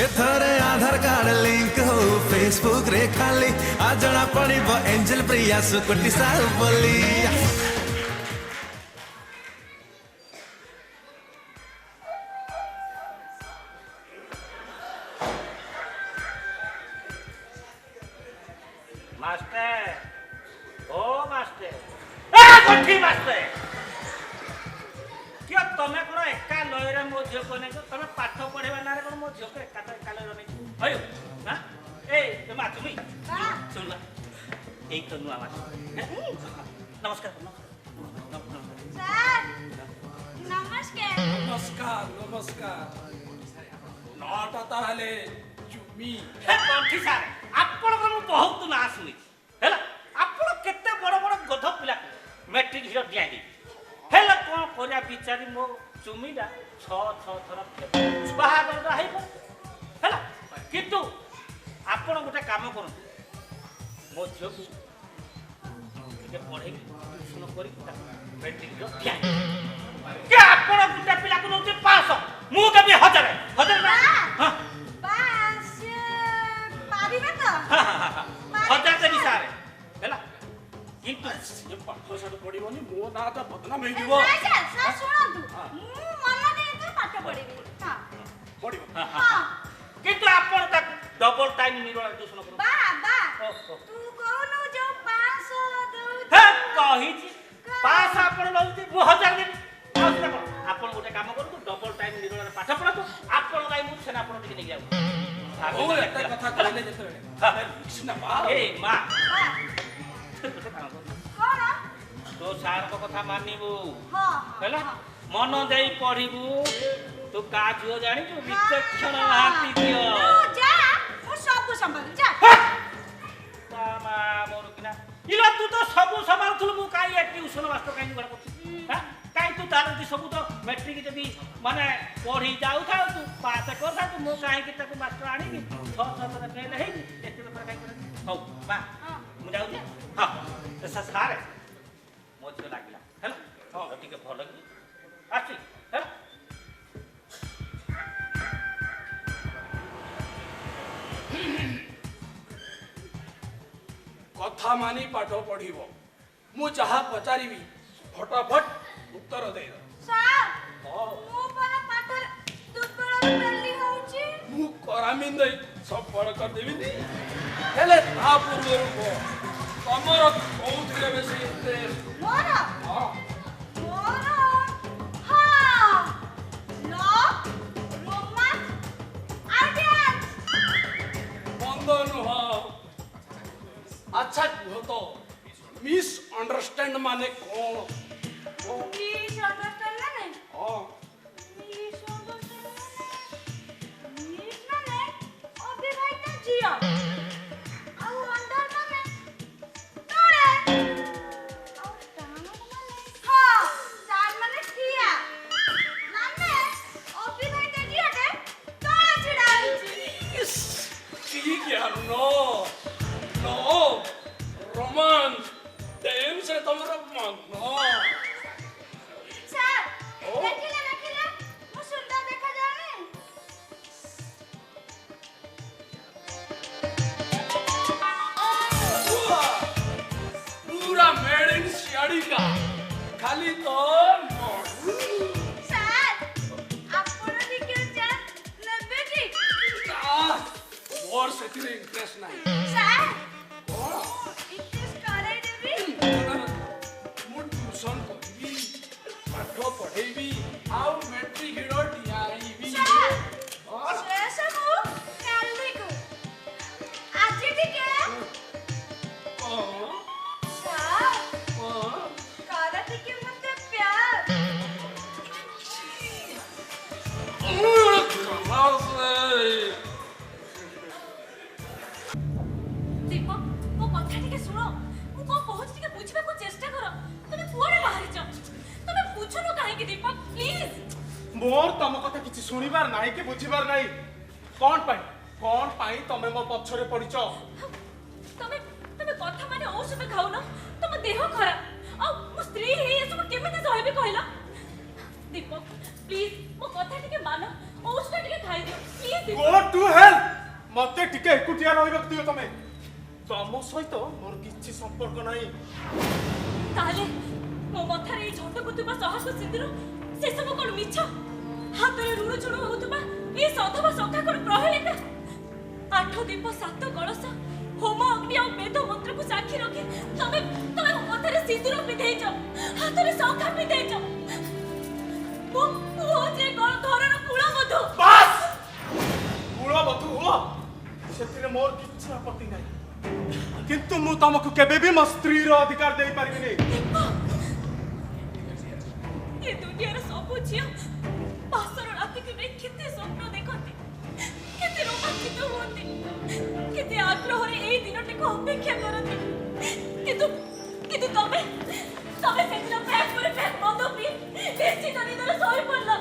एथरे आधार कार्ड लिंक हो फेसबुक रे खाली आ जना पड़िबो एंजल प्रिया सुकुटी साहु बोली मास्टर ओ मास्टर ए कोठी मास्टर क्यों तमे कोन एका लयरे मो झियो को नै तमे पाठ पढेबा नारे कोन मो झियो को एका लयरे नै अयो हां ए मा तुमी सुन ला एक तो नुआ मास्टर नमस्कार सर नमस्कार नमस्कार नटा ताहले चुमी हे कोठी सारे आपण को बहुत ना सुनी हैला आपण केते बड़ बड़ गध पिला मैट्रिक हिरो दिया दी हैला कोन कोरिया बिचारी मो चुमीडा 6 थरा बाहागर रही हैला किंतु आपण गोटे काम करू मो झियो को के पढ़े ट्यूशन करी मैट्रिक हिरो दिया के आपण गोटे पिला को नोते 500 मु देबी 1000 हां बास पारिबे तो हजार देबी सारे हैला किंतु ये पाठ साथ पड़िबोनी मो नाटा बदनाम हे नहीं जीवो सर सुनंतु मु मन दे तो पाठ पढिबी हां पड़िबो हां किंतु आपण तक डबल टाइम निरोला ट्यूशन करू बा ओ। तू कहनु जो 500 दउ हे कहि छी पास आपण लउती 1000 देबी आपण गोटे काम करू डबल टाइम निरोला पाठ पढू आपण गाई मु सेना आपण टिके नै जाऊ ओ एटा कथा कहले जेते कृष्ण बा ए मां बा कोन तो सार को कथा मानिबू हां हैला मन देई पढिबू तू का जियो जानि तू विचक्षण हाती दियो तू जा मु सब संभाल जा तामा मोर किना इला तू तो सब संभालथुल मु काई ए ट्यूशन मास्टर काई बड़ करथु हां काई तू तार दी सब तो मैट्रिक जदी माने पढी जाउ था तू पास कर था तू मु काई के तक मास्टर आनी कि 6 7 फेल हे एते पर काई कर हो बा मु जाउ जे हां तो सारे मोज लागिला हैला हां ठीक भल की आछि हैला कथा मानी पाठ पढ़िबो मु जहा पचारिबी फटाफट उत्तर दे सर मु पर पाठ दुर्बल पेली होची मु करामी दई सब पढ़ कर देबी नी हेले ता पूर्व को तमर कोउथिले बेसी इंटरेस्ट मोर हां मोर हां लो रोमांस आइडियाज बंदन हो अच्छा हो तो मिस अंडरस्टैंड माने कौन मिस अंडरस्टैंड ना नहीं हां मिस अंडरस्टैंड मिस ना नहीं अभी भाई तो जियो ଆଉ अंडर माने तोड़े ଆଉ टाण माने हां टाण माने ठिया माने अभी भाई तो जियो दे तोड़े छिड़ा होची ठीक है नो नो रोमांस टाइम से तुम्हारा मन नो सर देखिले मु सुंदर देखा जाने पूरा मेड इन सियाड़ी का खाली तो सर आपण भी क्यों जा लेबे की और से तेरे इंटरेस्ट नहीं सर इंग्लिश करे देबी मु ट्यूशन करबी पाठ पढ़ेबी आउ मैट्रिक हिरो टियाईबी सर से सब काली को आज ठीक है सर करे ठीक मते प्यार मोर तम कथा किछि सुनिबार नाही कि बुझिबार नाही कोन पाई तमे मो पछरे पडिच तमे तमे कथा माने औषध खाऊ ना तम देह खराब आ मो स्त्री हे ये सब केमिति सहबे कहला दीपक प्लीज मो कथा टिके मानो औषध टिके खाइ दियो please Deepak go to help मते टिके एकुटिया रहइबक दियो तमे तम सहित मोर किछि संपर्क नाही ताले मो मथारे ए झट कुतुबा सहस सिद्धरो से सब कोन मिछ हातरे ऋण चुण होतबा ए सधवा सखा कोन प्रहेलिका 8 दीप 7 कलश होम अग्नि और वेद मंत्र को साक्षी रखी तमे तमे मथारे सिद्धरो पिधेइ छ हातरे सखा पिधेइ छ वो जे घरर कुळ मधु बस कुळ मधु हो सेतिरे मोर किछि आपत्ति नाही किंतु मु तमको केबे भी मो स्त्री रो अधिकार देई परिबिनी ये दुनियार सब झिया पासर राति के में केते स्वप्न देखते केते रोमांचित होते केते आग्रह रे एई दिनटे को अपेक्षा करते किंतु तमे सेदिन बैग पर बैग मद पी निश्चित निदर सोई पड़ला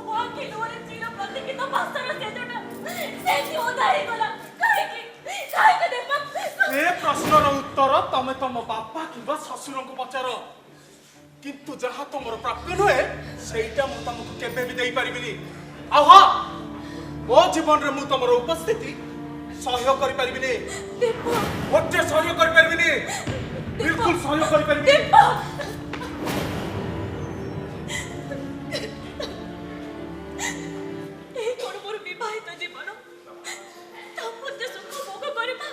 मां के लोरे चिर प्रतिकित पासर सेजटा सेति ओदाई गला काहे के दीपक ए प्रश्नर उत्तर तमे तम बापा किबा ससुर को पचारो किंतु जहा तुमर प्राप्य नुहे सेटा मु तुमको केबे भी देई परिबिनी आ हा मो जीवन रे मु तुमर उपस्थिति सहयोग करि परिबिनी दीपक ओटे सहयोग करि परिबिनी बिल्कुल सहयोग करि परिबिनी दीपक ए कोन मोर विवाहित जीवन तापते सुख भोग करबा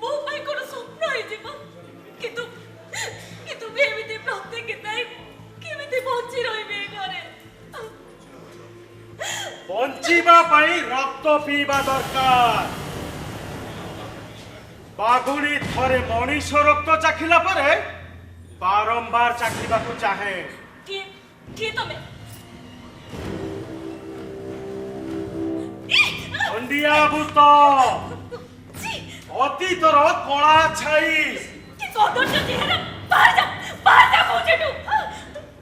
मो पाई कोन स्वप्न होई जीव किंतु बेमिति प्रत्येक ताई केमिति बंची रहिबे घरे बंचिबा पाई रक्त पीबा दरकार बाघुणी थरे मनीष रक्त चाखिला परे बारंबार चाखिबा को चाहे के तमे अंडिया भूत अतीतर कला छाई कि कदर चेहरा बाहर जा कोठेटू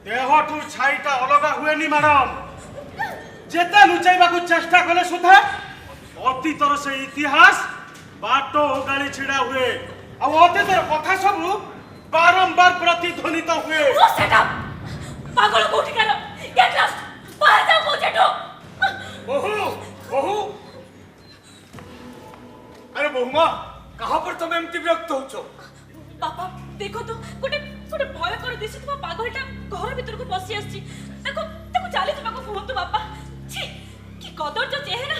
देहठू छाईटा अलगा हुएनी मैडम जेते लुचाइबा को चेष्टा कले सुधा अतीतर से इतिहास बाटो गाली छिड़ा हुए आ अतीतर कथा सब बारंबार प्रतिध्वनित हुए ओ सेट अप पागल कोठी कर गेट लॉस्ट बाहर जा कोठेटू बहु अरे बहुमा कहां पर तुम एमती विरक्त होछो बाबा देखो तो गोटे भयकर दिशुवा पागलटा घर भीतर को पसी आसी ताको चाली जबाको कहंतु बाबा छी कि कदर चेहरा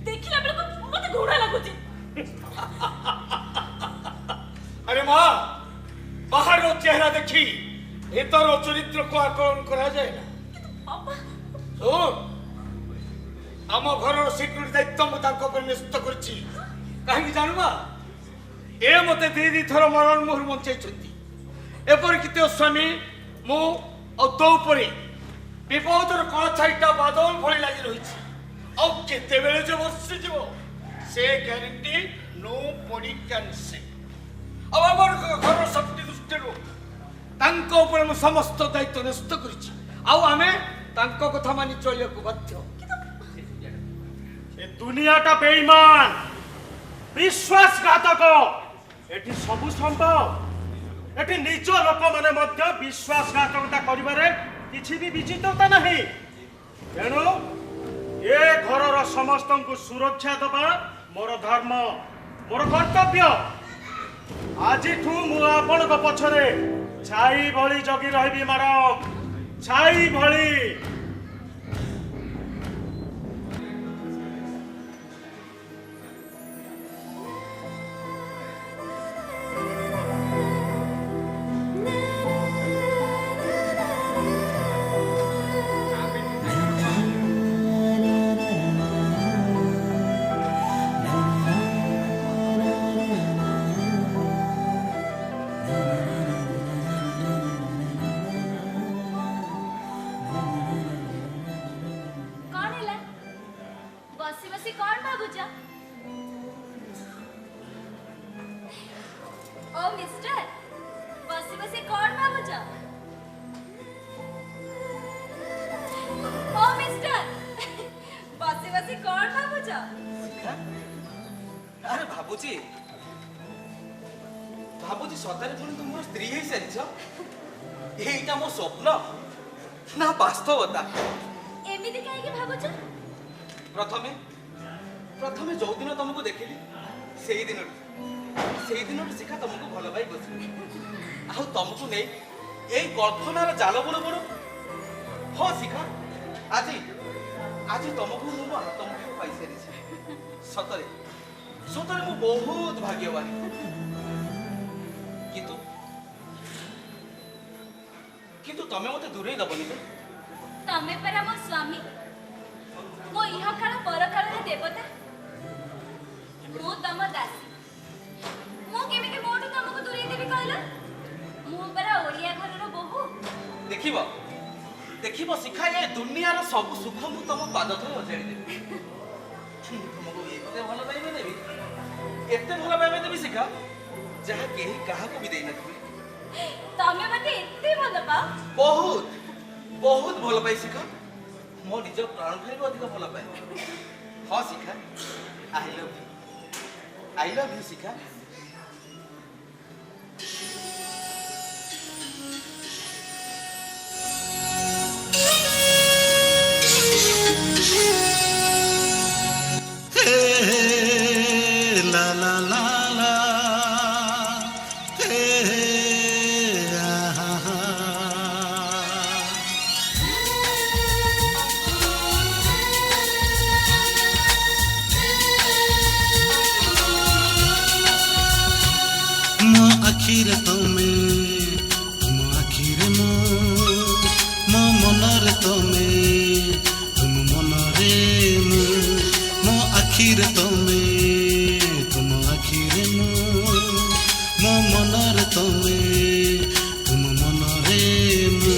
देखिला बेल को मते घोड़ा लागुची अरे मां बाहर रो चेहरा देखी भीतर रो चरित्र को आकलन करा जाए ना बाबा सुन आम घर सिक्यूरिटी दायित्व मु ताको पर निश्चित करछि काहे जानबा ए मते दी थर मरण मोहर बंचाई छथि एपर कि तो स्वामी मु औ तो परे विपदर कळ छाइटा बादल भଳି लागि रहिछि औ केते बेले जे बसि जीवो से guarantee know body can say अब हमर घर शक्ति दृष्टिरो तांको ऊपर मु समस्त दायित्व निश्चित करछि औ आमे तांको कथा मानि चलियको बाध्य ए दुनियाटा बेईमान विश्वासघातक एठी सबु संभव एठी निज लोक माने मध्य विश्वासघातकता करिबारे किछि भी विचित्रता नहीं तेणु ए घरर समस्तଙ୍କୁ सुरक्षा दबा मोर धर्म मोर कर्तव्य आजिठू मु आपणक पछरे छाई भଳି जगी रहिबी मैडम छाई भଳି बसी कौन भाबुछ? अरे भाबुची सତରେ ପୁଣି ତୁମର ସ୍ତ୍ରୀ ହେଇସାରିଛ? ଏଇଟା ମୋ ସ୍ୱପ୍ନ ନା ବାସ୍ତବତା? ଏମିତି କାହିଁକି ଭାବୁଛ? ପ୍ରଥମେ ଯୋଉଦିନ ତମକୁ ଦେଖିଲି ସେଇ ଦିନଠୁ ଶିଖା ତମକୁ ଭଲ ପାଇ ବସିଲି। ଆଉ ତମକୁ ନେଇ ଏଇ କଳ୍ପନାର ଜାଲ ବୁଣ ବୁଣ। ହଁ ଶିଖା, ଆଜି ତମକୁ ମୁଁ ମୋ ହାତ ମୁଠରେ ପାଇସାରିଛି। ସତରେ ମୁଁ ବହୁତ ଭାଗ୍ୟବାନ। କିନ୍ତୁ ତମେ ମତେ ଦୂରେଇ ଦବନି ତ? ତମେ ପରା ମୋ ସ୍ୱାମୀ, ମୋ ଇହକାଳ ପରକାଳର ଦେବତା। ମୁଁ ତମ ଦାସୀ। ମୁଁ କେମିତି ମୋଠୁ ତମକୁ ଦୂରେଇ ଦେବି କହିଲ? ମୁଁ ପରା ଓଡ଼ିଆ ଘରର ବୋହୂ। ଦେଖିବ ଶିଖା, ଏ ଦୁନିଆର ସବୁ ସୁଖ ମୁଁ ତମ ପାଦ ତଳେ ଅଜାଡ଼ି ଦେବି। ତମକୁ ଏତେ ଭଲ ପାଇବା ଦେବି ଶିଖା, ଯାହା କେହି କାହାକୁ ବି ଦେଇନଥିବେ। ତମେ ମତେ ଏତେ ଭଲ ପାଅ? ବହୁତ ଭଲ ପାଇ ଶିଖା। ମୋ ନିଜ ପ୍ରାଣ ଠାରୁ ଅଧିକ ଭଲ ପାଏ। ହଁ ଶିଖା, ଆଇ ଲଭ୍ ୟୁ ଶିଖା। La la la la, आखिरे तमे तुम आखिरे मो मनरे तमे तुम मनरे मो आखिरे तमे तुम आखिरे मो मनरे तमे तुम मनरे मो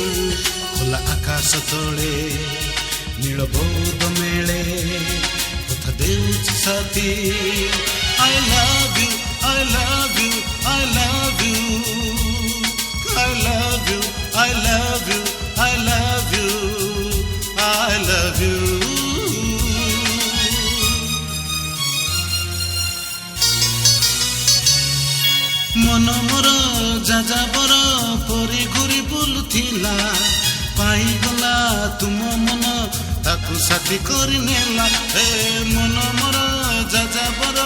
खोला आकाश तले नील बौद मेले कथा देउछि साथी I love you, I love you, I love you, I love you, I love you, I love you, I love you. मन मोर जाजाबर परी घुरी बुलुथिला पाइगला तुम मन ताकू साथी करी नेला। हे मन मोर जाजाबर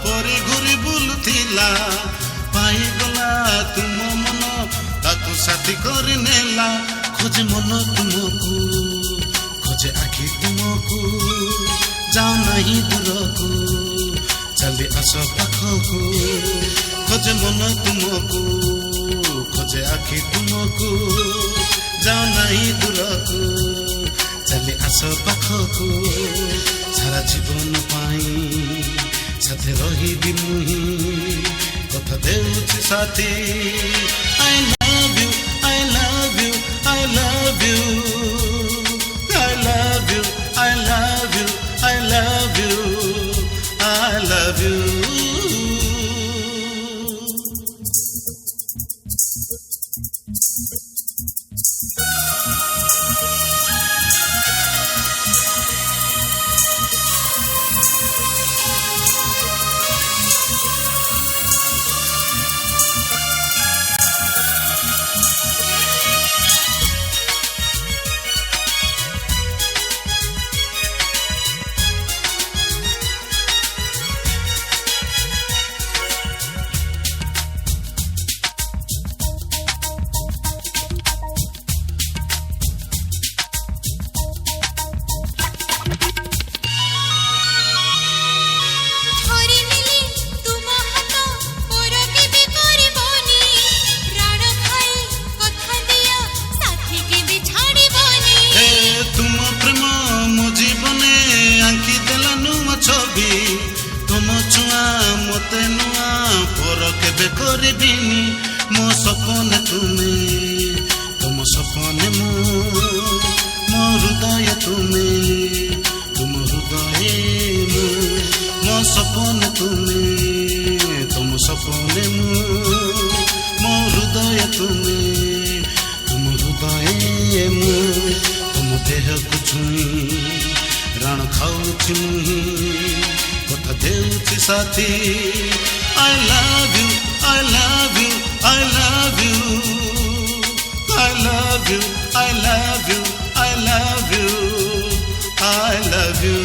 परी घुरी बुलुथिला पाइगला तुम मन ताकू साथी करी नेला। खोजे मन तुमको खोजे आखि तुमको जाओ नहीं दूरको चली आस पाखको। खोजे मन तुमको खोजे आखि तुमको जाओ नहीं दूरको चली आस पाखको। सारा जीवन पाई साथे रहिबी मुही कथा देउछि साथी I love you, I love you, I love you, I love you, I love you, I love you, I love you. मो सपने तुमे तुम सपने मो हृदय तुमे तुम हृदय मो सपने तुमे तुम सपने मो हृदय तुमे तुम हृदय तुम देह को छुई रण खाऊ କଥା ଦେଉଛି ସାଥୀ I love you, I love you, I love you, I love you, I love you, I love you, I love you.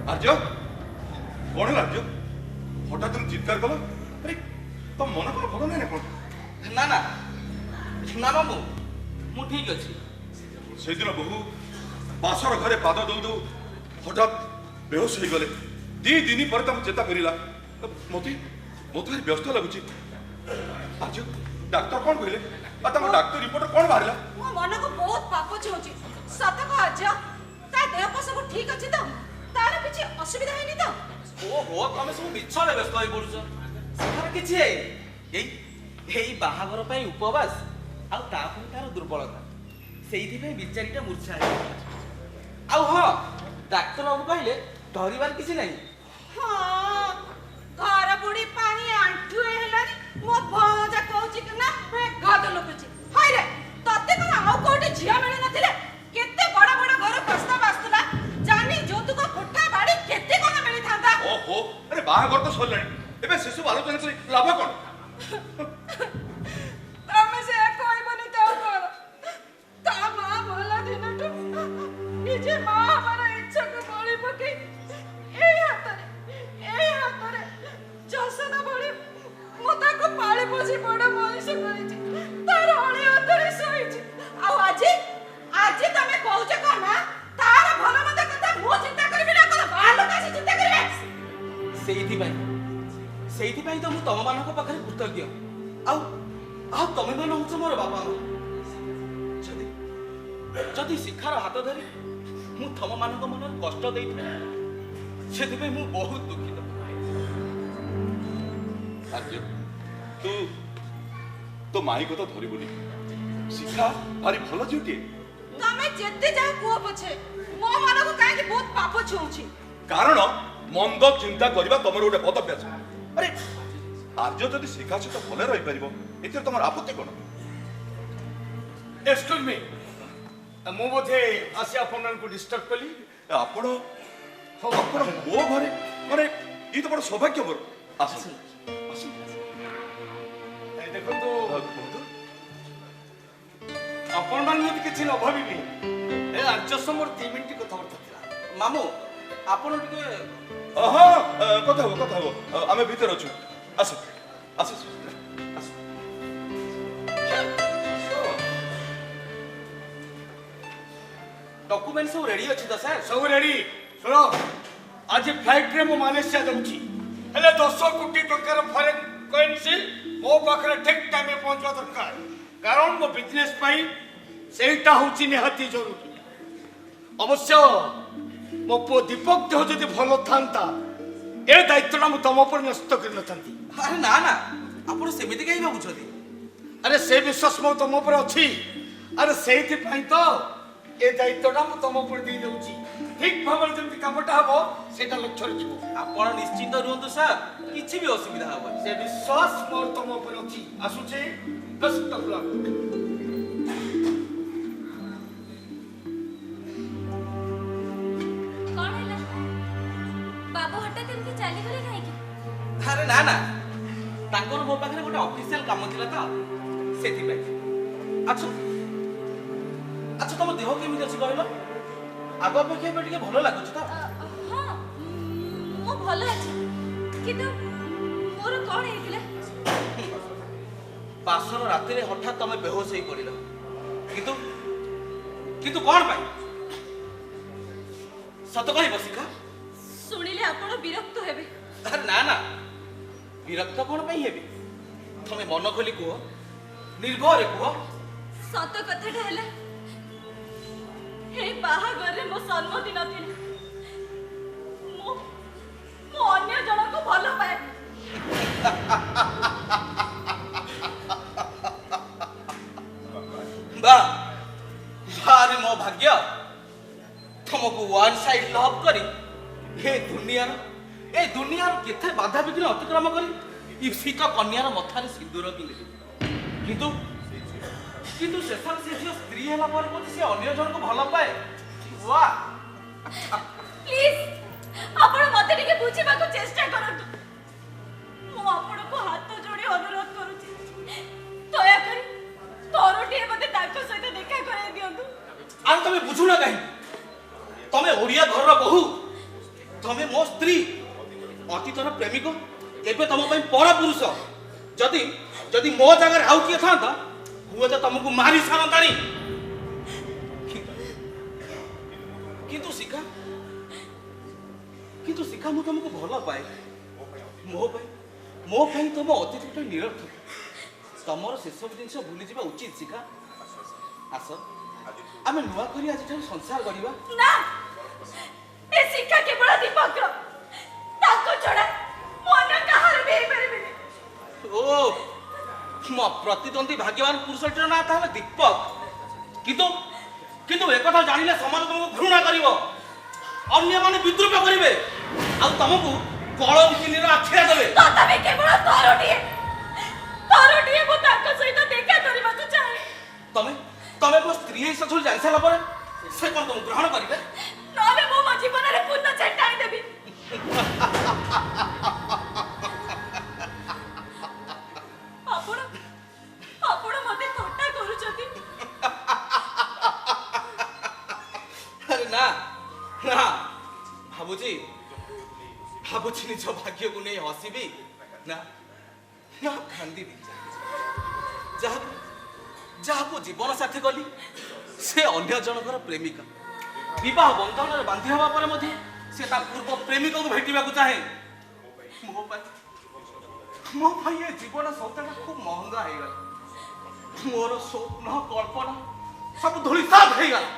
ଆର୍ଯ୍ୟ କଣ ହେଲା ଆର୍ଯ୍ୟ ହଠାତ୍ ଚିତ୍କାର କଲ ଆରେ ତମ ମନ କଣ ଭଲ ନାହିଁ ନା କଣ ନା ନା ନା ମାମୁଁ ମୁଁ ଠିକ ଅଛି। ସେଦିନ ବହୁ ବାସର ଘରେ ପାଦ ଦଉ ଦଉ ହଠାତ୍ ବେହୋସ ହେଇଗଲେ 2 ଦିନ ପରେ ତାଙ୍କୁ ଚେତା ଫେରିଲା ମତେ ଭାରି ବ୍ୟସ୍ତ ଲାଗୁଛି। ଆର୍ଯ୍ୟ ଡାକ୍ତର କଣ କହିଲେ ଆଉ ତାଙ୍କ ଡାକ୍ତର ରିପୋର୍ଟ କଣ ବାହାରିଲା? ମୋ ମନକୁ ବହୁତ ପାପ ଛୁଉଛି। ସତ କହ ଆର୍ଯ୍ୟ, ତା ଦେହ ପା ସବୁ ଠିକ ଅଛି ତ? ତାର କିଛି ଅସୁବିଧା ହେଇନି ତ? ଓହୋ ତମେ ସବୁ ମିଛରେ ବ୍ୟସ୍ତ ହେଇ ପଡୁଛ। ସେଠାରେ କିଛି ହେଇନି। ଏଇ ବାହାଘର ପାଇଁ ଉପବାସ ଆଉ ତାପରେ ତାର ଦୁର୍ବଳତା, ସେଇଥିପାଇଁ ବିଚାରୀଟା ମୂର୍ଚ୍ଛା ହେଇଗଲା। ଆଉ ହଁ ଡାକ୍ତର ବାବୁ କହିଲେ ଡରିବାର କିଛି ନାହିଁ। ହଁ, ଘର ବୁଢୀ ପାଣି ଆଣ୍ଠୁଏ ହେଲାଣି। ମୋ ଭଣଜା କହୁଛି କି ନା ଗଦ ଲୁକୁଛି। ହାଇରେ ତତେ କଣ ଆଉ କୋଉଠି ଝିଅ ମିଳି ନଥିଲେ? କେତେ ବଡ ବଡ ଘର ପ୍ରସ୍ତାବ ଆସୁଥିଲା। ଜାନି ଯୌତୁକ କୋଠା ବାଡି କେତେ କଣ ମିଳିଥାନ୍ତା। ଓହୋ ଆରେ ବାହାଘର ତ ସରିଲାଣି, ଏବେ ସେସବୁ ଆଲୋଚନା କରି ଲାଭ କଣ? ତମେ ସେ କହିବନି ତ କଣ? ତା ମା ଭଲ ଦିନଠୁ ନିଜେ ମା ହବାର ଇଚ୍ଛାକୁ ବଳି ପକେଇ ଏଇ ହାତରେ ଯଶୋଦା ଭଳି ମୁଁ ତାକୁ ପାଳି ପୋଷି ବଡ ମଣିଷ କରିଛି। ତାର ଅଳି ହାତରେ ଶୋଇଛି। ଆଉ ଆଜି ତମେ କହୁଛ କଣ ନା ତାର ଭଲ ମନ୍ଦ କଥା ମୁଁ ଚିନ୍ତା କରିବି ନା କଣ ବାହାର ଲୋକ ଆସି ଚିନ୍ତା କରିବେ? ସେଇଥିପାଇଁ ତ ମୁଁ ତମମାନଙ୍କ ପାଖରେ କୃତଜ୍ଞ। ଆଉ ତମେ ମାନେ ହଉଛ ମୋର ବାପା ମା। ଯଦି ଶିଖାର ହାତ ଧରି ମୁଁ ତମମାନଙ୍କ ମନରେ କଷ୍ଟ ଦେଇଥିଲି, ସେଥିପାଇଁ ମୁଁ ବହୁତ ଦୁଃଖିତ। ଆର୍ଯ୍ୟ ତୁ ତୋ ମାଇଁ କଥା ଧରିବୁନି। ଶିଖା ଭାରି ଭଲ ଝିଅଟିଏ। ତମେ ଯେତେ ଯାହା କୁହ ପଛେ ମୋ ମନକୁ କାହିଁକି ବହୁତ ପାପ ଛୁଉଁଛି। କାରଣ ମନ୍ଦ ଚିନ୍ତା କରିବା ତମର ଗୋଟେ ବଦ ଅଭ୍ୟାସ। ଆରେ ଆର୍ଯ୍ୟ ଯଦି ଶିଖା ସହିତ ଭଲ ରହିପାରିବ ଏଥିରେ ତମର ଆପତ୍ତି କଣ? ଏକ୍ସକ୍ୟୁଜ ମି, ମୁଁ ବୋଧେ ଆସି ଆପଣଙ୍କୁ ଡିଷ୍ଟର୍ବ କଲି? ଆପଣ ମୋ ଘରେ ମାନେ ଇଏ ତ ବଡ ସୌଭାଗ୍ୟ ମୋର। ଆସନ୍ତୁ ଦେଖନ୍ତୁ ଆପଣ ମାନେ ଯଦି କିଛି ନ ଭାବିବି, ଏ ଆର୍ଯ୍ୟ ମୋର 2 ମିନିଟ୍ କଥାବାର୍ତ୍ତା ଥିଲା। ମାମୁଁ ଆପଣ ଟିକେ ହଁ କଥା ହବ ଆମେ ଭିତରେ ଅଛୁ। ଆସ ଡକୁମେଣ୍ଟ ସବୁ ରେଡି ଅଛି ତ ସାର୍? ସବୁ ରେଡି। ଶୁଣ, ଆଜି ଫ୍ଲାଇଟ୍ରେ ମୁଁ ମାଲେସିଆ ଯାଉଛି, ହେଲେ 10 କୋଟି ଟଙ୍କାର ଫରେନ୍ କରେନ୍ସି ମୋ ପାଖରେ ଠିକ୍ ଟାଇମ୍ରେ ପହଞ୍ଚିବା ଦରକାର। କାରଣ ମୋ ବିଜନେସ୍ ପାଇଁ ସେଇଟା ହେଉଛି ନିହାତି ଜରୁରୀ। ଅବଶ୍ୟ ମୋ ପୁଅ ଦୀପକ ଦେହ ଯଦି ଭଲ ଥାନ୍ତା, ଏ ଦାୟିତ୍ୱଟା ମୁଁ ତମ ଉପରେ ନ୍ୟସ୍ତ କରିନଥାନ୍ତି। ଆରେ ନା ଆପଣ ସେମିତି କାହିଁ ଭାବୁଛନ୍ତି? ଆରେ ସେ ବିଶ୍ୱାସ ମୋ ତମ ଉପରେ ଅଛି। ଆରେ ସେଇଥିପାଇଁ ତ ଏ ଦାୟିତ୍ୱଟା ମୁଁ ତମ ଉପରେ ଦେଇ ଦେଉଛି। ଠିକ୍ ଭାବରେ ଯେମିତି କାମଟା ହବ ସେଇଟା ଲକ୍ଷ୍ୟ ରଖିବ। ଆପଣ ନିଶ୍ଚିନ୍ତ ରୁହନ୍ତୁ ସାର୍, କିଛି ବି ଅସୁବିଧା ହବନି। ସେ ବିଶ୍ୱାସ ମୋର ତମ ଉପରେ ଅଛି। ଆସୁଛି, ବେଷ୍ଟ ଅଫ୍ ଲକ୍। କଣ ହେଲା? ବାବୁ ହଠାତ୍ ଏମିତି ଚାଲିଗଲେ କାହିଁକି? ଆରେ ନା ତାଙ୍କର ମୋ ପାଖରେ ଗୋଟେ ଅଫିସିଆଲ କାମ ଥିଲା ତ, ସେଥିପାଇଁ। ଆଚ୍ଛା ତମ ଦେହ କେମିତି ଅଛି କହିଲ? ଆଗ ଅପେକ୍ଷା ଏବେ ଟିକେ ଭଲ ଲାଗୁଛି ତ? ହଁ, ମୁଁ ଭଲ ଅଛି, କିନ୍ତୁ ମୋର କଣ ହେଇଥିଲା? ବାସର ରାତିରେ ହଠାତ୍ ତମେ ବେହୋସ ହେଇ ପଡିଲ, କିନ୍ତୁ କଣ ପାଇଁ? ସତ କହିବ ଶିଖା? ଶୁଣିଲେ ଆପଣ ବିରକ୍ତ ହେବେ। ଆରେ ନା ବିରକ୍ତ କଣ ପାଇଁ ହେବି? ତମେ ମନ ଖୋଲି କୁହ, ନିର୍ଭୟରେ କୁହ। ସତ କଥାଟା ହେଲା, ଏଇ ବାହାଘରରେ ମୋ ସମ୍ମତି ନଥିଲା। ମୁଁ ଅନ୍ୟ ଅନ୍ୟ ଜଣକୁ ଭଲ ପାଏ। ଭାରି ମୋ ଭାଗ୍ୟ ତମକୁ ୱାନ୍ ସାଇଡ୍ ଲଭ୍ କରି ଏ ଦୁନିଆର କେତେ ବାଧା ବିଘ୍ନ ଅତିକ୍ରମ କରି ଇପ୍ସିତ କନ୍ୟାର ମଥାରେ ସିନ୍ଦୁର ପିନ୍ଧିଲି। କିନ୍ତୁ ଶେଷରେ ସେ ଝିଅ ସ୍ତ୍ରୀ ହେଲା ପରେ ମଧ୍ୟ ସେ ଅନ୍ୟ ଜଣକୁ ଭଲ ପାଏ। ୱାଃ! ପ୍ଲିଜ୍ ଆପଣ ମତେ ଟିକେ ବୁଝିବାକୁ ଚେଷ୍ଟା କରନ୍ତୁ। ମୁଁ ଆପଣଙ୍କୁ ହାତ ଯୋଡ଼ି ଅନୁରୋଧ କରୁଛି, ଦୟାକରି ଥରୁଟିଏ ମତେ ତାଙ୍କ ସହିତ ଦେଖା କରାଇ ଦିଅନ୍ତୁ। ଆଉ ତମେ ବୁଝୁନା କାହିଁକି? ତମେ ଓଡ଼ିଆ ଘରର ବୋହୂ, ତମେ ମୋ ସ୍ତ୍ରୀ, ଅତୀତର ପ୍ରେମିକ, ଏବେ ତମ ପାଇଁ ପର ପୁରୁଷ। ଯଦି ମୋ ଜାଗାରେ ଆଉ କିଏ ଥାନ୍ତା ହୁଏତ ତମକୁ ମାରି ସାରନ୍ତାଣି। କିନ୍ତୁ ଶିଖା ମୁଁ ତମକୁ ଭଲ ପାଏ। ମୋ ପାଇଁ ତମ ଅତୀତଟା ନିରର୍ଥକ। ତମର ସେସବୁ ଜିନିଷ ଭୁଲିଯିବା ଉଚିତ ଶିଖା। ଆସ ଆମେ ନୂଆ କରି ଆଜିଠାରୁ ସଂସାର କରିବା। ନା, ଏ ଶିକ୍ଷା କେବଳ ଦୀପକର, ତାଙ୍କ ଛଡ଼ା ମୁଁ ଅନ୍ୟ କାହାର ବି ହେଇପାରିବିନି। ଓ ମୋ ପ୍ରତିଦ୍ୱନ୍ଦ୍ୱୀ ଭାଗ୍ୟବାନ ପୁରୁଷଟିର ନାଁ ତାହେଲେ ଦୀପକ। କିନ୍ତୁ ଏକଥା ଜାଣିଲେ ସମାଜ ତମକୁ ଘୃଣା କରିବ, ଅନ୍ୟମାନେ ବିଦ୍ରୂପ କରିବେ, ଆଉ ତମକୁ କଳଙ୍କିନୀର ଆଖ୍ୟା ଦେବେ। ତଥାପି କେବଳ ଥରୁଟିଏ ମୁଁ ତାଙ୍କ ସହିତ ଦେଖା କରିବାକୁ ଚାହେଁ। ତମେ ମୋ ସ୍ତ୍ରୀ ହେଇ ସଚୁଳି ଜାଣିସାରିଲା ପରେ ସେ କ'ଣ ତମକୁ ଗ୍ରହଣ କରିବେ? ନହେଲେ ମୁଁ ମୋ ଜୀବନରେ ପୂର୍ଣ୍ଣ ଚେଷ୍ଟା ଦେବି। ଆପଣ ମତେ ଥଟ୍ଟା କରୁଛନ୍ତି। ଆରେ ନା, ଭାବୁଛି ନିଜ ଭାଗ୍ୟକୁ ନେଇ ହସିବି ନା କାନ୍ଦିବି। ଯାହାକୁ ଜୀବନ ସାଥୀ କଲି ସେ ଅନ୍ୟ ଜଣଙ୍କର ପ୍ରେମିକା। ବିବାହ ବନ୍ଧନରେ ବାନ୍ଧି ହେବା ପରେ ମଧ୍ୟ ସେ ତା ପୂର୍ବ ପ୍ରେମିକକୁ ଭେଟିବାକୁ ଚାହେଁ। ମୋ ପାଇଁ ଏ ଜୀବନ ସୌଦାଟା ଖୁବ୍ ମହଙ୍ଗା ହେଇଗଲା। ମୋର ସ୍ୱପ୍ନ କଳ୍ପନା ସବୁ ଧୂଳିସାତ୍ ହେଇଗଲା।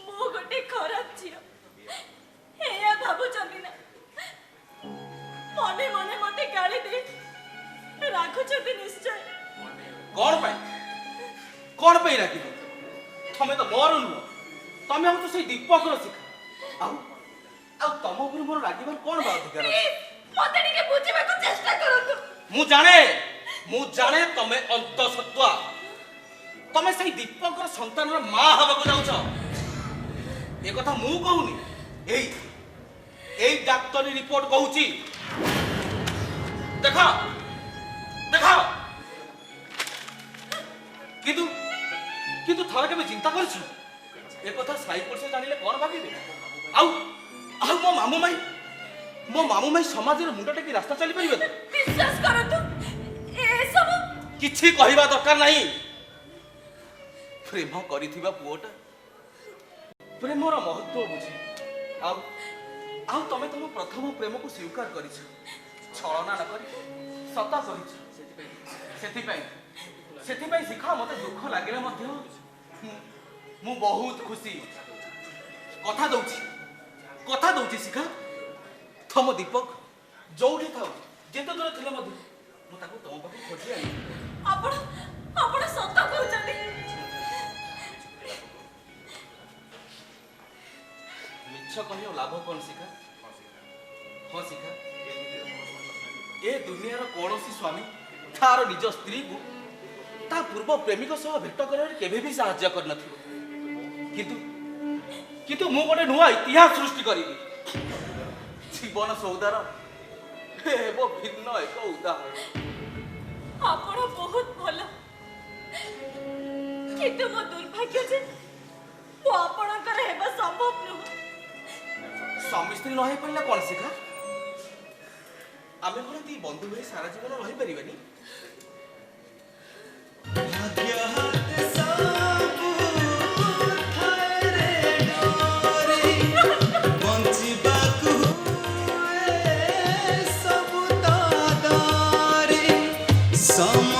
ମୁଁ ଗୋଟେ ଖରାପ ଝିଅ, ଏଇଆ ଭାବୁଛନ୍ତି ନା? ମନେ ମନେ ମତେ ଗାଳି ଦେଇ ରାଖୁଛନ୍ତି ନିଶ୍ଚୟ। କଣ ପାଇଁ ରାଗିବ? ତମେ ତ ମୋର ନୁହଁ, ତମେ ହଉଛ ସେଇ ଦୀପକର ଶିଖା। ଆଉ ତମ ଉପରେ ମୋର ରାଗିବାର କଣ ବା ଅଧିକାର? ମତେ ଟିକେ ବୁଝିବାକୁ ଚେଷ୍ଟା କରନ୍ତୁ। ମୁଁ ଜାଣେ ତମେ ଅନ୍ତଃସତ୍ତ୍ୱା। ତମେ ସେଇ ଦୀପକର ସନ୍ତାନର ମା ହେବାକୁ ଯାଉଛ। ଏ କଥା ମୁଁ କହୁନି, ଏଇ ଡାକ୍ତରୀ ରିପୋର୍ଟ କହୁଛି। ଦେଖ କିନ୍ତୁ ଥରେ କେବେ ଚିନ୍ତା କରିଛୁ ଏ କଥା ସାଇ ପଡ଼ିଶା ଜାଣିଲେ କଣ ଭାବିବେ? ଆଉ ମୋ ମାମୁ ମାଇଁ ସମାଜରେ ମୁଣ୍ଡ ଟେକି ରାସ୍ତା ଚାଲିପାରିବେ ତ? ବିଶ୍ୱାସ କରନ୍ତୁ, ଏସବୁ କିଛି କହିବା ଦରକାର ନାହିଁ। ପ୍ରେମ କରିଥିବା ପୁଅଟା ପ୍ରେମର ମହତ୍ଵ ବୁଝେ। ଆଉ ତମେ ତମ ପ୍ରଥମ ପ୍ରେମକୁ ସ୍ୱୀକାର କରିଛ, ଛଳନା ନ କରି ସତ କରିଛ। ସେଥିପାଇଁ ଶିଖା ମତେ ଦୁଃଖ ଲାଗିଲେ ମଧ୍ୟ ମୁଁ ବହୁତ ଖୁସି। କଥା ଦଉଛି ଶିଖା, ତମ ଦୀପକ ଯୋଉଠି ଥାଉ, ଯେତେ ଦୂର ଥିଲେ ମଧ୍ୟ ମୁଁ ତାକୁ ତମ ପାଖକୁ ଖୋଜି ଆଣିବି। ଆପଣ ସତ କହୁଛନ୍ତି? ମିଛ କହି ଲାଭ କଣ ଶିଖା? ହଁ ଶିଖା, ଏ ଦୁନିଆର କୌଣସି ସ୍ୱାମୀ ତାର ନିଜ ସ୍ତ୍ରୀକୁ ତା ପୂର୍ବ ପ୍ରେମିକ ସହ ଭେଟ କରିବାରେ କେବେ ବି ସାହାଯ୍ୟ କରିନଥିବ। କିନ୍ତୁ ମୁଁ ଗୋଟେ ନୂଆ ଇତିହାସ ସୃଷ୍ଟି କରିବି। ଜୀବନ ସୌଦାର ହେବ ଭିନ୍ନ ଏକ ଉଦାହରଣ। ଆପଣ ବହୁତ ଭଲ, କିନ୍ତୁ ମୋ ଦୁର୍ଭାଗ୍ୟ ଯେ ମୁଁ ଆପଣଙ୍କର ହେବା ସମ୍ଭବ ନୁହଁ। ସ୍ୱାମୀ ସ୍ତ୍ରୀ ନ ହେଇପାରିଲା କଣ ଶିଖା? ଆମେ କଣ ଦି ବନ୍ଧୁ ହୋଇ ସାରା ଜୀବନ ରହିପାରିବାନି? Some